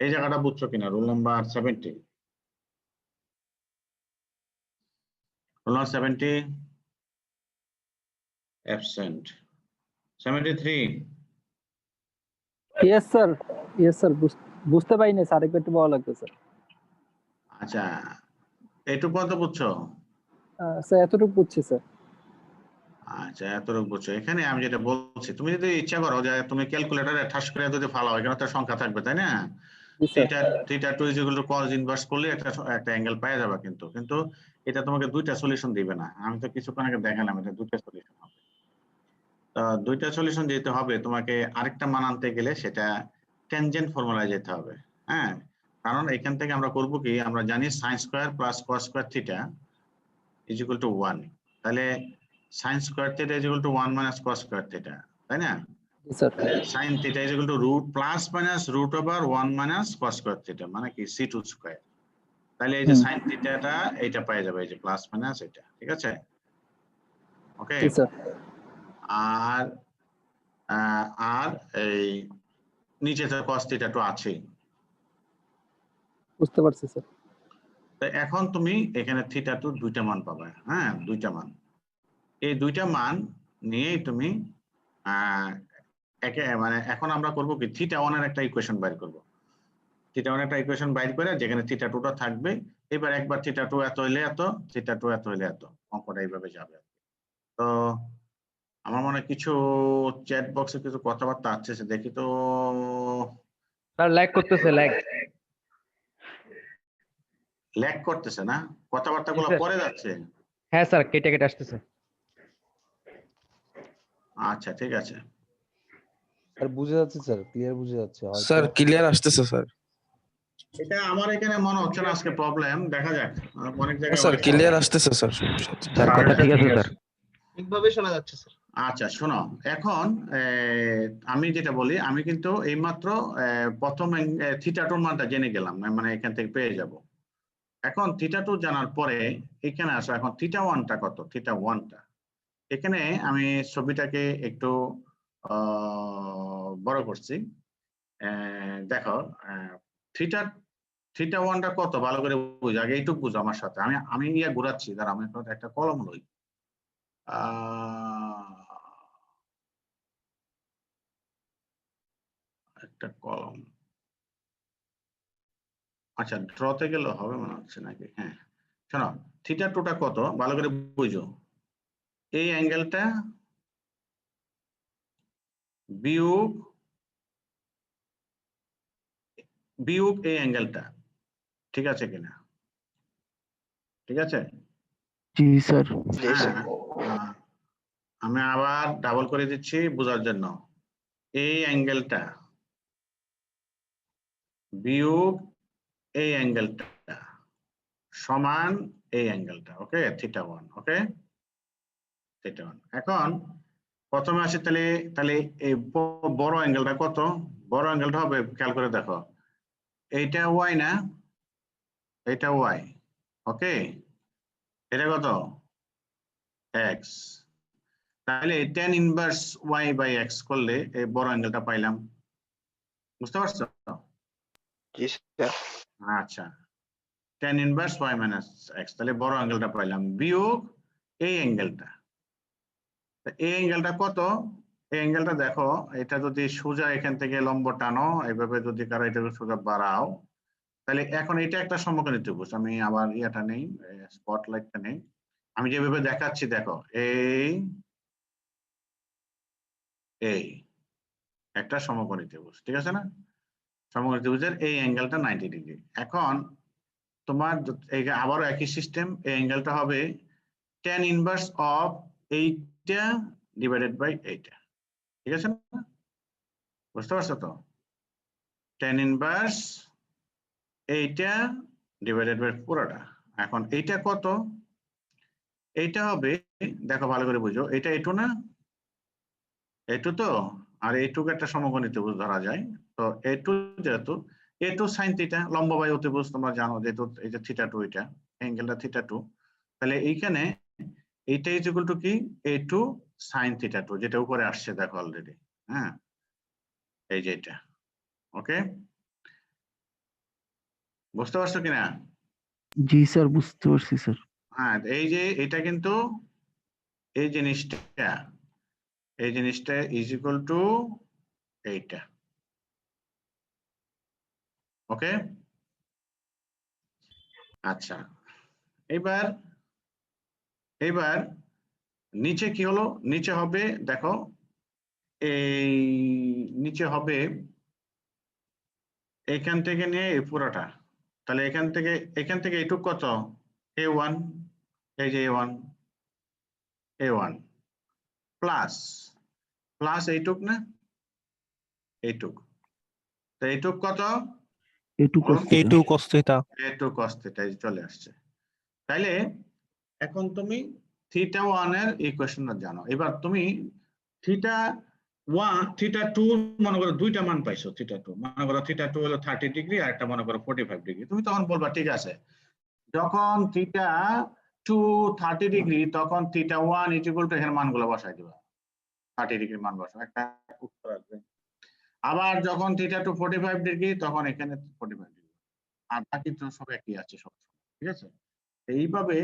এই জায়গাটা বুঝছো কিনা? Rule number 70, rule number 70 absent. 73 yes sir বুঝতে পারিনি স্যার, একটু ভালো লাগতো স্যার। আচ্ছা, এইটুকু কত বুঝছো? স্যার এতটুকু বুঝছি স্যার। আচ্ছা, এতটুকু বুঝছো। এখানে আমি যেটা বলছি, তুমি যদি ইচ্ছা করো যে তুমি ক্যালকুলেটরে ঠাস করে যদি ফালাও, এখানে তো সংখ্যা থাকবে, তাই না? জি sir. Theta 2 is equal to cos inverse করলে একটা অ্যাঙ্গেল পেয়ে যাবে, কিন্তু এটা তোমাকে দুইটা সলিউশন দিবে না। আমি তো কিছুক্ষণ আগে দেখালাম এটা দুইটা সলিউশন হবে। তো দুইটা সলিউশন যেতে হবে, তোমাকে আরেকটা মান আনতে গেলে সেটা ট্যানজেন্ট ফর্মুলায় যেতে হবে। হ্যাঁ, কারণ এখান থেকে আমরা করব কি, আমরা জানি sin square plus cos square theta is equal to 1। তাহলে sin square theta is equal to 1 minus cos square theta, তাই না? জি sir. sin theta is equal to root plus minus root over 1 minus cos square theta, মানে কি c2 square. তাহলে এই যে sin থিটাটা এইটা পেয়ে যাবে, এই যে প্লাস মাইনাস এটা, ঠিক আছে? ওকে। জি স্যার। আর আর এই নিচে তো cos থিটা তো আছেই। বুঝতে পারছি স্যার। তো এখন তুমি এখানে থিটা টু দুইটা মান পাবে, হ্যাঁ, দুইটা মান। এই দুইটা মান নিয়েই তুমি মানে এখন আমরা করব কি, থিটা 1 এর একটা ইকুয়েশন বাইর করব। থিটা 1 একটা ইকুয়েশন বাইর করে যেখানে থিটা 2 টা থাকবে। এবার একবার থিটা 2 এত হইলে এত, থিটা 2 এত হইলে এত, অঙ্কটা এইভাবে যাবে। তো আমার মনে হয় কিছু চ্যাট বক্সে কিছু কথাবার্তা আসছে, দেখি তো। স্যার ল্যাগ করতেছে, ল্যাগ করতেছে না? কথাবার্তাগুলো স্যার। পরে যাচ্ছে। হ্যাঁ স্যার, কেটে কেটে আসতেছে। আচ্ছা, ঠিক আছে। স্যার বুঝে যাচ্ছে, স্যার ক্লিয়ার বুঝে যাচ্ছে। স্যার ক্লিয়ার আসতেছে স্যার। এটা আমার এখানে মনে হচ্ছে না আজকে প্রবলেম, দেখা যাক। অনেক জায়গায় স্যার অনেক ক্লিয়ার problem। আসতেছে স্যার। স্যার কথা ঠিক আছে স্যার। ঠিকভাবে শোনা যাচ্ছে স্যার। আচ্ছা, শোনো, এখন আমি যেটা বলি, আমি কিন্তু এইমাত্র প্রথম থিটা টুর মানটা জেনে গেলাম, মানে এখান থেকে পেয়ে যাব। এখন থিটা টু জানার পরে এখানে আসো, এখন থিটা ওয়ানটা কত, থিটা ওয়ানটা এখানে আমি ছবিটাকে একটু বড় করছি। দেখো, থিটা থিটা ওয়ানটা কত ভালো করে বুঝো, আগে এইটুকু বুঝো আমার সাথে। আমি ঘোরাচ্ছি, দাঁড়া, আমি একটা কলম লই। একটা কলম, আচ্ছা, ড্রতে গেলে হবে মনে হচ্ছে নাকি? হ্যাঁ, শোনো, থিটা টুটা কত ভালো করে বুঝো। এই অ্যাঙ্গেলটা বিয়োগ বিয়োগ এই অ্যাঙ্গেলটা, ঠিক আছে কিনা? ঠিক আছে? জি স্যার। হ্যাঁ, আমি আবার ডাবল করে দিচ্ছি বোঝার জন্য। এই অ্যাঙ্গেলটা বিয়োগ এই অ্যাঙ্গেলটা সমান এই অ্যাঙ্গেলটা, ওকে, থিটা ওয়ান, ওকে, থিটা ওয়ান। এখন প্রথমে আসি, তাহলে তাহলে এই বড় অ্যাঙ্গেলটা কত? বড় অ্যাঙ্গেলটা হবে, খেয়াল করে দেখো, এইটা ওয়াই না, এটা ওয়াই, ওকে, এটা কত? এক্স। তাহলে tan inverse y by x করলে এই বড় অ্যাঙ্গেলটা পাইলাম, বুঝতে পারছো? জি স্যার। আচ্ছা, tan inverse y minus x, তাহলে বড় অ্যাঙ্গেলটা পাইলাম, বিয়োগ এই অ্যাঙ্গেলটা। এই অ্যাঙ্গেলটা কত? এই অ্যাঙ্গেলটা দেখো, এটা যদি সোজা এখান থেকে লম্ব টানো, এইভাবে যদি কারো এটাকে সোজা বাড়াও, তাহলে এখন এটা একটা সমকোণী ত্রিভুজ। আমি আবার ইয়াটা নেই, স্পটলাইটটা নেই। আমি যেভাবে দেখাচ্ছি দেখো, এই একটা সমকোণী ত্রিভুজ, ঠিক আছে না? সমকোণী ত্রিভুজের এই অ্যাঙ্গেলটা 90 ডিগ্রি। এখন তোমার এই আবারও একই সিস্টেম, এই অ্যাঙ্গেলটা হবে tan ইনভার্স অফ এইটা ডিভাইডেড বাই এইটা, ঠিক আছে না? বুঝতে পারছো তো? tan ইনভার্স এইটা ডিভাইডেড বাই পুরোটা। এখন এইটা কত? এইটা হবে, দেখো ভালো করে বুঝো, এটা এটু না, এটু তো, আর এইটুকু একটা সমকোণী ত্রিভুজ ধরা যায়। তো এটু যেহেতু এটু সাইন থিটা, লম্ব বায়ু ত্রিভুজ তোমরা জানো, যেহেতু এটা থিটা টু, এটা অ্যাঙ্গেলটা থিটা টু, তাহলে এইখানে এইটা ইজ ইকুয়াল টু কি, এটু সাইন থিটা টু, যেটা উপরে আসছে দেখো অলরেডি। হ্যাঁ, এই যে এটা, ওকে, বুঝতে পারছো কিনা? জি স্যার, বুঝতে পারছি স্যার। হ্যাঁ, এই যে এটা কিন্তু এই জিনিসটা ইজ ইকুয়াল টু এইটা, ওকে। আচ্ছা, এবার নিচে কি হলো? নিচে হবে দেখো, এই নিচে হবে এখান থেকে নিয়ে এই পুরোটা, তাহলে এখান থেকে এইটুক কত? a1, এই যে a1 প্লাস এইটুক না, এইটুক, তো এইটুক কত? এটু বলো? cos theta। cos theta। a2 cos theta চলে আসছে। তাইলে এখন তুমি থিটা ওয়ান এর ইকুয়েশনটা জানো। এবার তুমি থিটা ওয়ান থিটা টু মনে করো দুইটা মান পাইছো। থিটা টু মনে করো, থিটা টু হলো 30 ডিগ্রি আর একটা মনে করো 45 ডিগ্রি। তুমি তখন বলবা ঠিক আছে, যখন থিটা টু 30 ডিগ্রি তখন theta one is equal two, এখানে মানগুলো বসাই দিবা, 30 ডিগ্রি মান বসাও, একটা উত্তর আসবে। আবার যখন থিটা টু 45 ডিগ্রি তখন এখানে 45 ডিগ্রি, আর বাকি তো সব একই আছে সব, ঠিক আছে? এইভাবে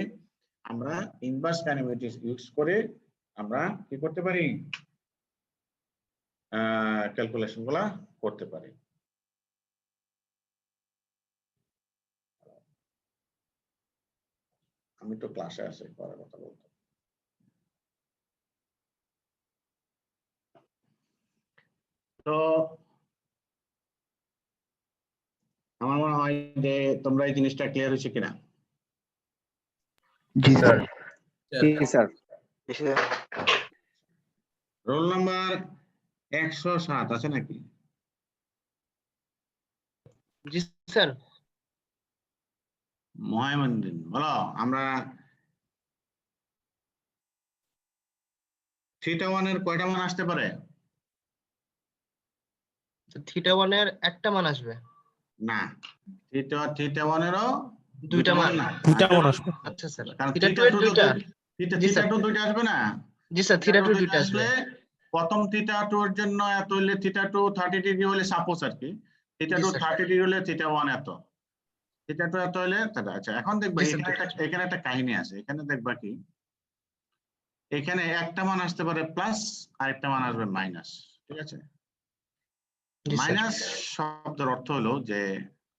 আমরা ইনভার্স কাইনেমেটিক্স ইউজ করে আমরা কি করতে পারি, ক্যালকুলেশন গুলা করতে পারি। আমি তো ক্লাসে আছি, পরে কথা বলতে। তো আমার মনে হয় যে তোমরা এই জিনিসটা ক্লিয়ার হয়েছে কিনা। জি স্যার। রোল নাম্বার 107 আছে নাকি? জি স্যার। মহিমুদ্দিন বলো, আমরা থিটা ওয়ান এর কয়টা মান আসতে পারে? থিটা ওয়ানের একটা মান আসবে না, থিটা ওয়ান এরও দুইটা মান। না, দুইটা মান আসবে। আচ্ছা স্যার, কারণ থিটা টু থিটা এর টু দুইটা। জি থিটা স্যার। টু দুইটা আসবে না। জি স্যার, থিটা টু দুইটা আসবে। প্রথম থিটা টু এর জন্য এত হলে, থিটা টু 30 ডিগ্রি হলে সাপোজ আর কি, থিটা জি টু স্যার। 30 ডিগ্রি হলে থিটা ওয়ান এত, থিটা টু এত হলে আচ্ছা, এখন দেখবা জি স্যার। এখানে একটা কাহিনী আছে। এখানে দেখবা কি, এখানে একটা মান আসতে পারে প্লাস আর একটা মান আসবে মাইনাস, ঠিক আছে? জি স্যার। মাইনাস শব্দের অর্থ হলো যে,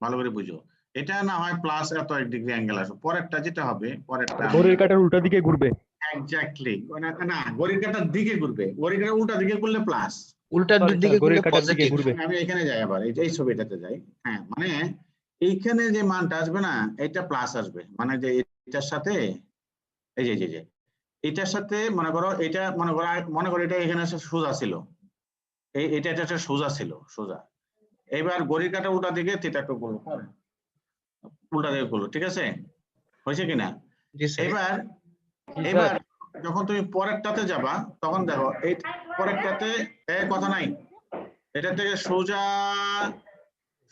ভালো করে বুঝো, এটা না হয় প্লাস এত 1 ডিগ্রি অ্যাঙ্গেল আসবে, পরেরটা যেটা হবে, পরেরটা ঘড়ির কাঁটার উল্টা দিকে ঘুরবে। এক্স্যাক্টলি না, ঘড়ির কাঁটার দিকে ঘুরবে, ঘড়ির কাঁটার উল্টা দিকে করলে প্লাস, উল্টার Sorry, দিকে sir, ঘড়ির করলে কাঁটার দিকে পজিটিভ। ঘুরবে। আমি এখানে যাই, আবার এই ছবিটাতে যাই। হ্যাঁ, মানে এইখানে যে মানটা আসবে না, এটা প্লাস আসবে, মানে যে এটার সাথে এই যে এটার সাথে মনে করো, এটা মনে করো এটা এখানে সোজা ছিল, এটা একটা সোজা ছিল, সোজা। এবার ঘড়ির কাঁটা উল্টা দিকে থিটা টু করলো, উল্টা দিকে করলো, ঠিক আছে? হয়েছে কিনা? জি স্যার। এবার জি এবার স্যার। যখন তুমি পরেরটাতে যাবা, তখন দেখো এই পরেরটাতে কথা নাই, এটা থেকে সোজা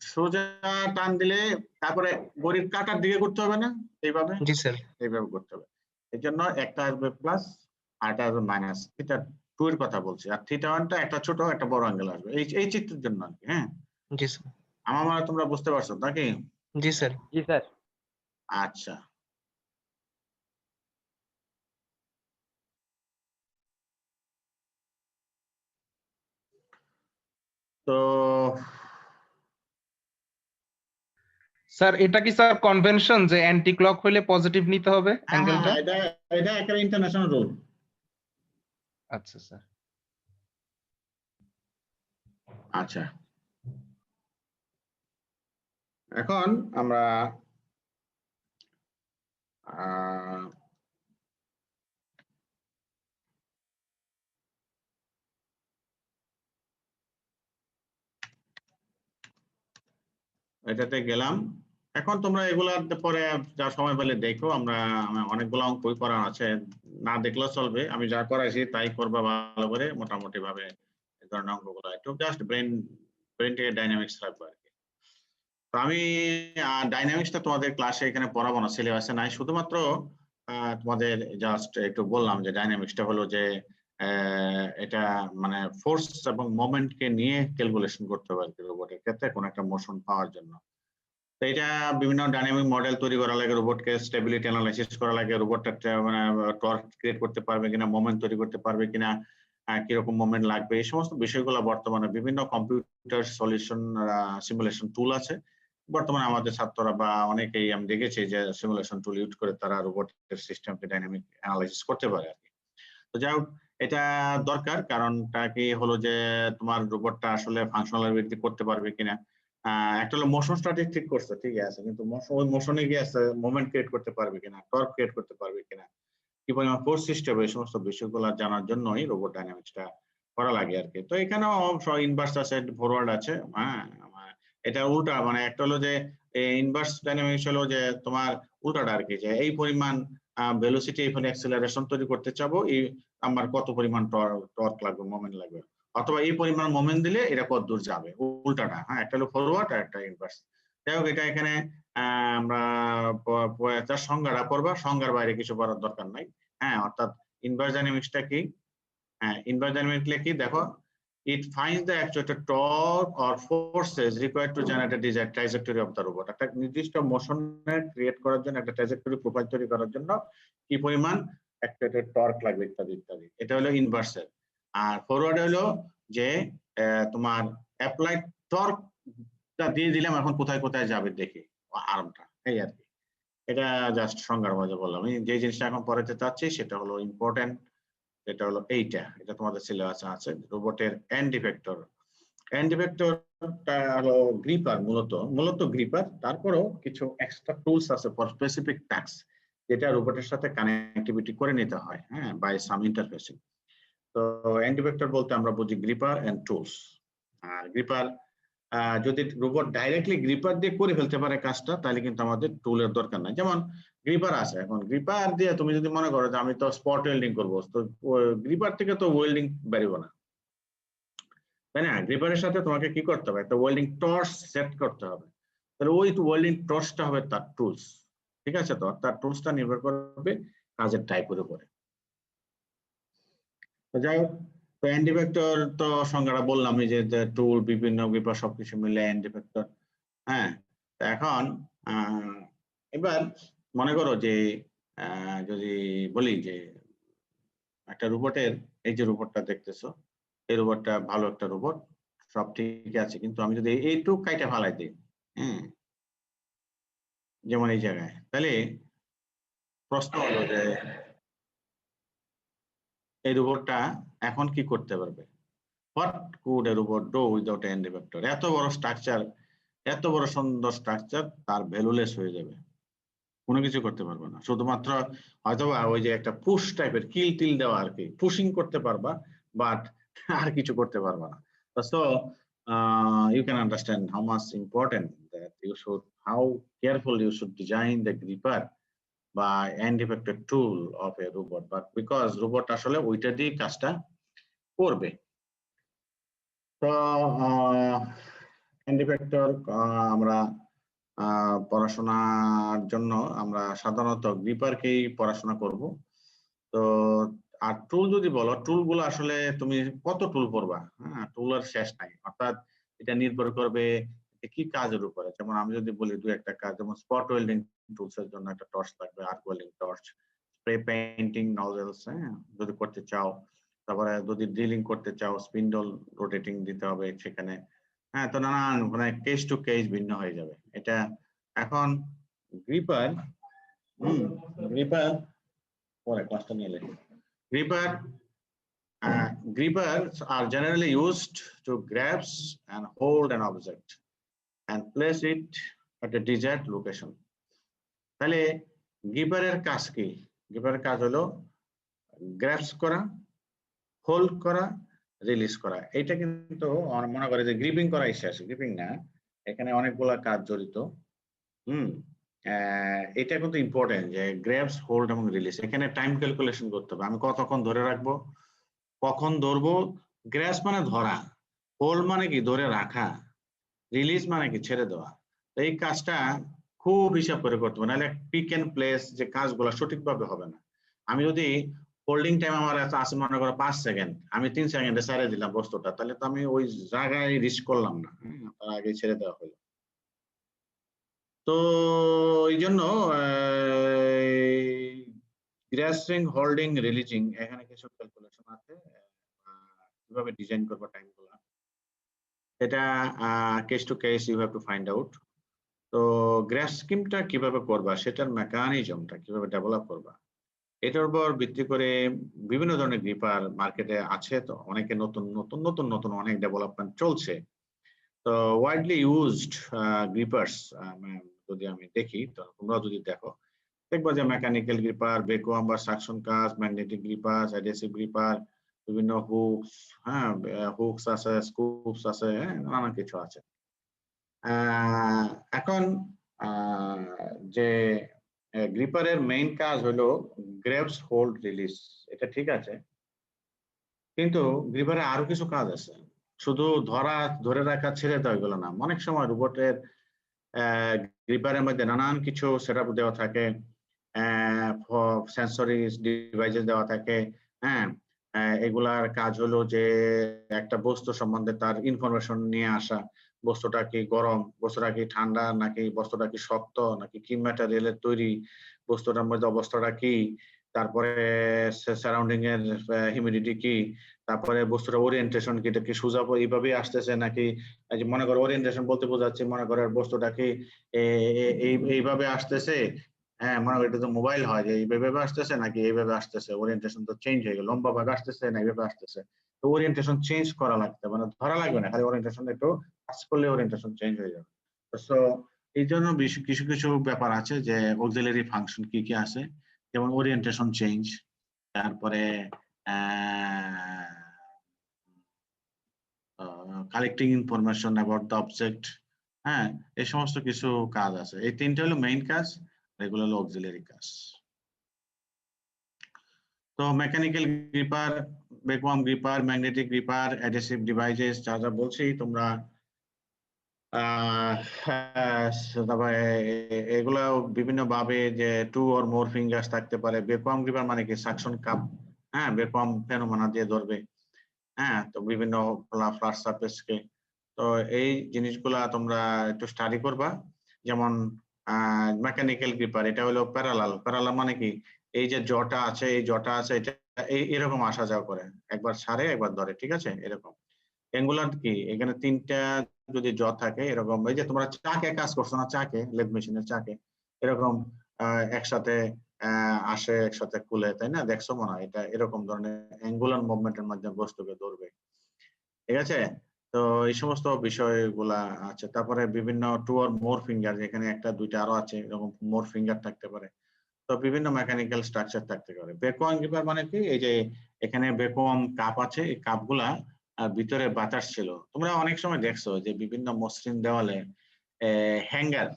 সোজা টান দিলে তারপরে ঘড়ির কাঁটার দিকে করতে হবে না, এইভাবে জি স্যার। এইভাবে করতে হবে। এই জন্য একটা আসবে প্লাস আর একটা আসবে মাইনাস, থিটা টু এর কথা বলছি। আর থিটা ওয়ানটা একটা ছোট একটা বড় অ্যাঙ্গেল আসবে, এই চিত্রের জন্য আর কি। হ্যাঁ, জি স্যার। আমার মনে হয় তোমরা বুঝতে পারছো নাকি? জি স্যার। জি স্যার। আচ্ছা, তো স্যার এটা কি স্যার কনভেনশন যে অ্যান্টি ক্লক হইলে পজিটিভ নিতে হবে অ্যাঙ্গেলটা? এটা এটা একটা ইন্টারন্যাশনাল রুল। আচ্ছা স্যার। আচ্ছা, এখন আমরা এটাতে গেলাম। এখন তোমরা এগুলার পরে যা সময় পেলে দেখো, আমরা অনেকগুলো অঙ্কই করা আছে, না দেখলেও চলবে, আমি যা করাইছি তাই করবা ভালো করে মোটামুটি ভাবে। এই ধরনের অঙ্কগুলো একটু জাস্ট ব্রেনটাকে ডাইনামিক্স রাখবো আর কি। তো আমি ডাইনামিক্সটা তোমাদের ক্লাসে এখানে পড়াবো না, সিলেবাসে নাই, শুধুমাত্র তোমাদের জাস্ট একটু বললাম যে ডাইনামিক্সটা হলো যে এটা মানে ফোর্স এবং মোমেন্টকে নিয়ে ক্যালকুলেশন করতে হবে আর কি রোবটের ক্ষেত্রে কোনো একটা মোশন পাওয়ার জন্য। তো এটা বিভিন্ন ডাইনামিক মডেল তৈরি করা লাগে, রোবটকে স্টেবিলিটি অ্যানালাইসিস করা লাগে, রোবটটা মানে টর্ক ক্রিয়েট করতে পারবে কিনা, মোমেন্ট তৈরি করতে পারবে কিনা, কিরকম মোমেন্ট লাগবে, এই সমস্ত বিষয়গুলো বর্তমানে বিভিন্ন কম্পিউটার সলিউশন সিমুলেশন টুল আছে। বর্তমানে আমাদের ছাত্ররা বা অনেকেই আমি দেখেছি যে সিমুলেশন টুল ইউজ করে তারা রোবটের সিস্টেমকে ডাইনামিক অ্যানালাইসিস করতে পারে আর কি। তো যাই হোক, এটা দরকার, কারণটা কি হলো যে তোমার রোবটটা আসলে ফাংশনাল অ্যাবিলিটি করতে পারবে কিনা। একটা হলো মোশন স্ট্যাটিস্টিক করছে, ঠিক আছে, কিন্তু ওই মোশনে গিয়ে মোমেন্ট ক্রিয়েট করতে পারবে কিনা, টর্ক ক্রিয়েট করতে পারবে কিনা, কি পরিমাণ ফোর্স সৃষ্টি হবে, এই সমস্ত বিষয়গুলো জানার জন্যই রোবট ডাইনামিক্সটা করা লাগে আর কি। তো এখানেও ইনভার্স আছে, ফরওয়ার্ড আছে। হ্যাঁ, এটা উল্টা, মানে একটা হলো যে ইনভার্স ডাইনামিক্স হলো যে তোমার উল্টাটা আর কি, যে এই পরিমাণ ভেলোসিটি এখানে অ্যাক্সেলারেশন তৈরি করতে চাবো, এই আমার কত পরিমাণ টর্ক লাগবে, মোমেন্ট লাগবে, অথবা এই পরিমাণ মোমেন্ট দিলে এটা কত দূর যাবে, উল্টাটা। হ্যাঁ, একটা হলো ফরওয়ার্ড আর একটা ইনভার্স। যাই হোক, এটা এখানে আমরা তার সংজ্ঞাটা পড়বা, সংজ্ঞার বাইরে কিছু করার দরকার নাই। হ্যাঁ, অর্থাৎ ইনভার্স ডাইনামিক্সটা কি? হ্যাঁ, ইনভার্স ডাইনামিক্স কি দেখো, it finds the actuator torque or forces required to generate a desired trajectory of the robot. একটা নির্দিষ্ট মোশনের ক্রিয়েট করার জন্য, একটা ট্র্যাজেক্টরি প্রোফাইল তৈরি করার জন্য কি পরিমাণ অ্যাক্টুয়েটর টর্ক লাগবে ইত্যাদি ইত্যাদি। এটা হলো ইনভার্সের। আর ফরওয়ার্ড হলো যে তোমার অ্যাপ্লাইড টর্কটা দিয়ে দিলাম, এখন কোথায় কোথায় যাবে দেখি আর্মটা, এই আর কি। এটা জাস্ট সংজ্ঞার মধ্যে বললাম। আমি যে জিনিসটা এখন পড়াতে চাচ্ছি সেটা হলো ইম্পর্টেন্ট, এটা হলো এটা তোমাদের সিলেবাসে আছে, রোবটের এন্ড ইফেক্টর। এন্ড ইফেক্টরটা হলো গ্রিপার, মূলত গ্রিপার, তারপরেও কিছু এক্সট্রা টুলস আছে ফর স্পেসিফিক টাস্ক, যেটা রোবটের সাথে কানেক্টিভিটি করে নিতে হয়, হ্যাঁ, বাই সাম ইন্টারফেসিং। তো এন্ড ইফেক্টর বলতে আমরা বুঝি গ্রিপার এন্ড টুলস। আর গ্রিপার যদি রোবট ডাইরেক্টলি গ্রিপার দিয়ে করে ফেলতে পারে কাজটা, তাহলে কিন্তু আমাদের টুলের দরকার নাই। যেমন গ্রিপার আছে, এখন গ্রিপার দিয়ে তুমি যদি মনে করো যে আমি তো স্পট ওয়েল্ডিং করবো, তো গ্রিপার থেকে তো ওয়েল্ডিং বেরোবো না, তাই না? গ্রিপারের সাথে তোমাকে কি করতে হবে, একটা ওয়েল্ডিং টর্চ সেট করতে হবে, তাহলে ওই ওয়েল্ডিং টর্চটা হবে তার টুলস, ঠিক আছে? তো তার টুলসটা নির্ভর করবে কাজের টাইপের উপরে। তো যাই হোক, তো এন্ড ইফেক্টর তো সংজ্ঞাটা বললামই যে টুল, বিভিন্ন গ্রিপার সবকিছু মিলে এন্ড ইফেক্টর। হ্যাঁ, এখন এবার মনে করো যে যদি বলি যে একটা রোবটের, এই যে রোবটটা দেখতেছো, এই রোবটটা ভালো একটা রোবট, সব ঠিক আছে, কিন্তু আমি যদি এইটুক কাইটা ফালাই দিই, হ্যাঁ, যেমন এই জায়গায়, তাহলে প্রশ্ন হলো যে এই রোবটটা এখন কি করতে পারবে? What could a robot do without end effector? এত বড় স্ট্রাকচার, এত বড় সুন্দর স্ট্রাকচার তার ভ্যালুলেস হয়ে যাবে, কোনো কিছু করতে পারবে না। শুধুমাত্র হয়তো ওই যে একটা পুশ টাইপের কিল টিল দেওয়া আর কি, পুশিং করতে পারবা, বাট আর কিছু করতে পারবা না। So you can understand how much important that you should, how careful you should design the gripper by end effector tool of a robot, but because robot আসলে ওইটা দিয়ে কাজটা করবে। তো end effector আমরা পড়াশোনার জন্য আমরা সাধারণত গ্রিপারকেই পড়াশোনা করব। তো আর টুল যদি বলো, টুল গুলো আসলে তুমি কত টুল পড়বা? হ্যাঁ, টুলের শেষ নাই, অর্থাৎ এটা নির্ভর করবে কি কাজের উপরে। যেমন আমি যদি বলি দু একটা কাজ, যেমন স্পট ওয়েল্ডিং টুলস এর জন্য একটা টর্চ লাগবে, arc welding torch, spray painting nozzles, হ্যাঁ, যদি করতে চাও, তারপরে যদি ড্রিলিং করতে চাও, স্পিন্ডল রোটেটিং দিতে হবে সেখানে। হ্যাঁ, তো নানান মানে কেস টু কেস ভিন্ন হয়ে যাবে। এটা এখন গ্রিপার পরে ক্লাসটা নিয়ে লেখো grippers are generally used to grasp and hold an object and place it at a desired location. তাহলে গ্রিপারের কাজ কি? গ্রিপারের কাজ হলো গ্র্যাবস করা, হোল্ড করা, রিলিজ করা। এটা কিন্তু মনে করে যে গ্রিপিং করা এসে আসে, গ্রিপিং না, এখানে অনেকগুলা কাজ জড়িত। এটা কিন্তু ইম্পর্টেন্ট যে গ্র্যাবস, হোল্ড এবং রিলিজ। এখানে টাইম ক্যালকুলেশন করতে হবে, আমি কতক্ষণ ধরে রাখবো, কখন ধরবো। গ্র্যাবস মানে ধরা, হোল্ড মানে কি ধরে রাখা, রিলিজ মানে কি ছেড়ে দেওয়া। এই কাজটা খুব হিসাব করে করতে হবে, নাহলে পিক এন্ড প্লেস যে কাজগুলো সঠিকভাবে হবে না। আমি যদি হোল্ডিং টাইম আমার আছে মনে করো 5 সেকেন্ড, আমি 3 সেকেন্ডে ছেড়ে দিলাম বস্তুটা, তাহলে তো আমি ওই জায়গায় রিস্ক করলাম না, তার আগে ছেড়ে দেওয়া হলো। তো এই জন্য গ্রাসপিং, হোল্ডিং, রিলিজিং এখানে কিছু ক্যালকুলেশন আছে, কিভাবে ডিজাইন করবো টাইমগুলো, এটা case to case you have to find out. তো গ্রাসপিংটা কিভাবে করবা, সেটার মেকানিজমটা কিভাবে ডেভেলপ করবা, এটার উপর ভিত্তি করে বিভিন্ন ধরনের গ্রিপার মার্কেটে আছে। তো অনেকে নতুন অনেক ডেভেলপমেন্ট চলছে। তো ওয়াইডলি ইউজড গ্রিপার্স যদি আমি দেখি, তো তোমরা যদি দেখো দেখবো যে মেকানিক্যাল গ্রিপার, ভ্যাকুয়াম বা সাকশন কাজ, ম্যাগনেটিক গ্রিপার, অ্যাডহেসিভ গ্রিপার, বিভিন্ন হুকস, হুকস আছে, স্কুপস আছে, নানান কিছু আছে। এখন যে গ্রিপারের মেইন কাজ হলো গ্র্যাবস, হোল্ড, রিলিজ, এটা ঠিক আছে, কিন্তু গ্রিপারে আরো কিছু কাজ আছে। শুধু ধরে রাখা, ছেড়ে দেওয়া এগুলো না। অনেক সময় রোবটের গ্রিপারের মধ্যে নানান কিছু সেটআপ দেওয়া থাকে, সেন্সরি ডিভাইসেস দেওয়া থাকে। এগুলার কাজ হলো যে একটা বস্তু সম্বন্ধে তার ইনফরমেশন নিয়ে আসা, বস্তুটা কি গরম, বস্তুটা কি ঠান্ডা, নাকি বস্তুটা কি শক্ত, নাকি কি ম্যাটেরিয়ালের তৈরি, বস্তুটার মধ্যে অবস্থাটা কি, তারপরে সারাউন্ডিং এর হিউমিডিটি কি, তারপরে বস্তুটা ওরিয়েন্টেশন কি, এটা কি সোজা এইভাবে আসতেছে নাকি, মনে করো ওরিয়েন্টেশন বলতে বোঝাচ্ছি, মনে করো বস্তুটা কি এইভাবে আসতেছে, মনে করো এটা তো মোবাইল হয় যে এইভাবে আসতেছে নাকি এইভাবে আসতেছে, ওরিয়েন্টেশন তো চেঞ্জ হয়ে গেল, লম্বা ভাবে আসতেছে না এইভাবে আসতেছে। তো ওরিয়েন্টেশন চেঞ্জ করা লাগতে, মানে ধরা লাগবে না, খালি ওরিয়েন্টেশন একটু কাজ করলে ওরিয়েন্টেশন চেঞ্জ হয়ে যাবে। সো এই জন্য কিছু কিছু ব্যাপার আছে যে অক্সিলারি ফাংশন কি কি আছে, যেমন ওরিয়েন্টেশন চেঞ্জ, তারপরে collecting information about the object, এই সমস্ত কিছু কাজ আছে। এই তিনটা হলো মেইন কাজ, এগুলো হলো অক্সিলারি কাজ। তো mechanical gripper, vacuum gripper, magnetic gripper, adhesive devices যা যা বলছি তোমরা, তারপরে এগুলো বিভিন্ন ভাবে যে 2 or more ফিঙ্গার্স থাকতে পারে। ভ্যাকুয়াম গ্রিপার মানে কি সাকশন কাপ, ভ্যাকুয়াম ফেনোমেনা দিয়ে ধরবে, তো বিভিন্ন ফ্ল্যাট সারফেসকে। তো এই জিনিসগুলা তোমরা একটু স্টাডি করবা। যেমন মেকানিক্যাল গ্রিপার, এটা হলো প্যারালাল মানে কি, এই যে জটা আছে, এটা এরকম আসা যাওয়া করে, একবার ছাড়ে একবার ধরে, ঠিক আছে, এরকম। অ্যাঙ্গুলার কি, এখানে 3টা যদি জ থাকে এরকম, এই যে তোমরা চাকে কাজ করছো না, চাকে, লেদ মেশিনের চাকে এরকম একসাথে আসে, একসাথে খুলে, তাই না, দেখছো মনে হয়, এটা এরকম ধরনের অ্যাঙ্গুলার মুভমেন্টের মাধ্যমে বস্তুকে ধরবে, ঠিক আছে। তো এই সমস্ত বিষয়গুলা আছে। তারপরে বিভিন্ন 2 or more ফিঙ্গার, যেখানে 1টা 2টা আরো আছে, এরকম মোর ফিঙ্গার থাকতে পারে। তো বিভিন্ন মেকানিক্যাল স্ট্রাকচার থাকতে পারে। ভ্যাকুয়াম গ্রিপার মানে কি, এই যে এখানে ভ্যাকুয়াম কাপ আছে, এই কাপগুলা ভিতরে বাতাস ছিল। তোমরা অনেক সময় দেখছো যে বিভিন্ন মসৃণ দেওয়ালে হ্যাঙ্গার,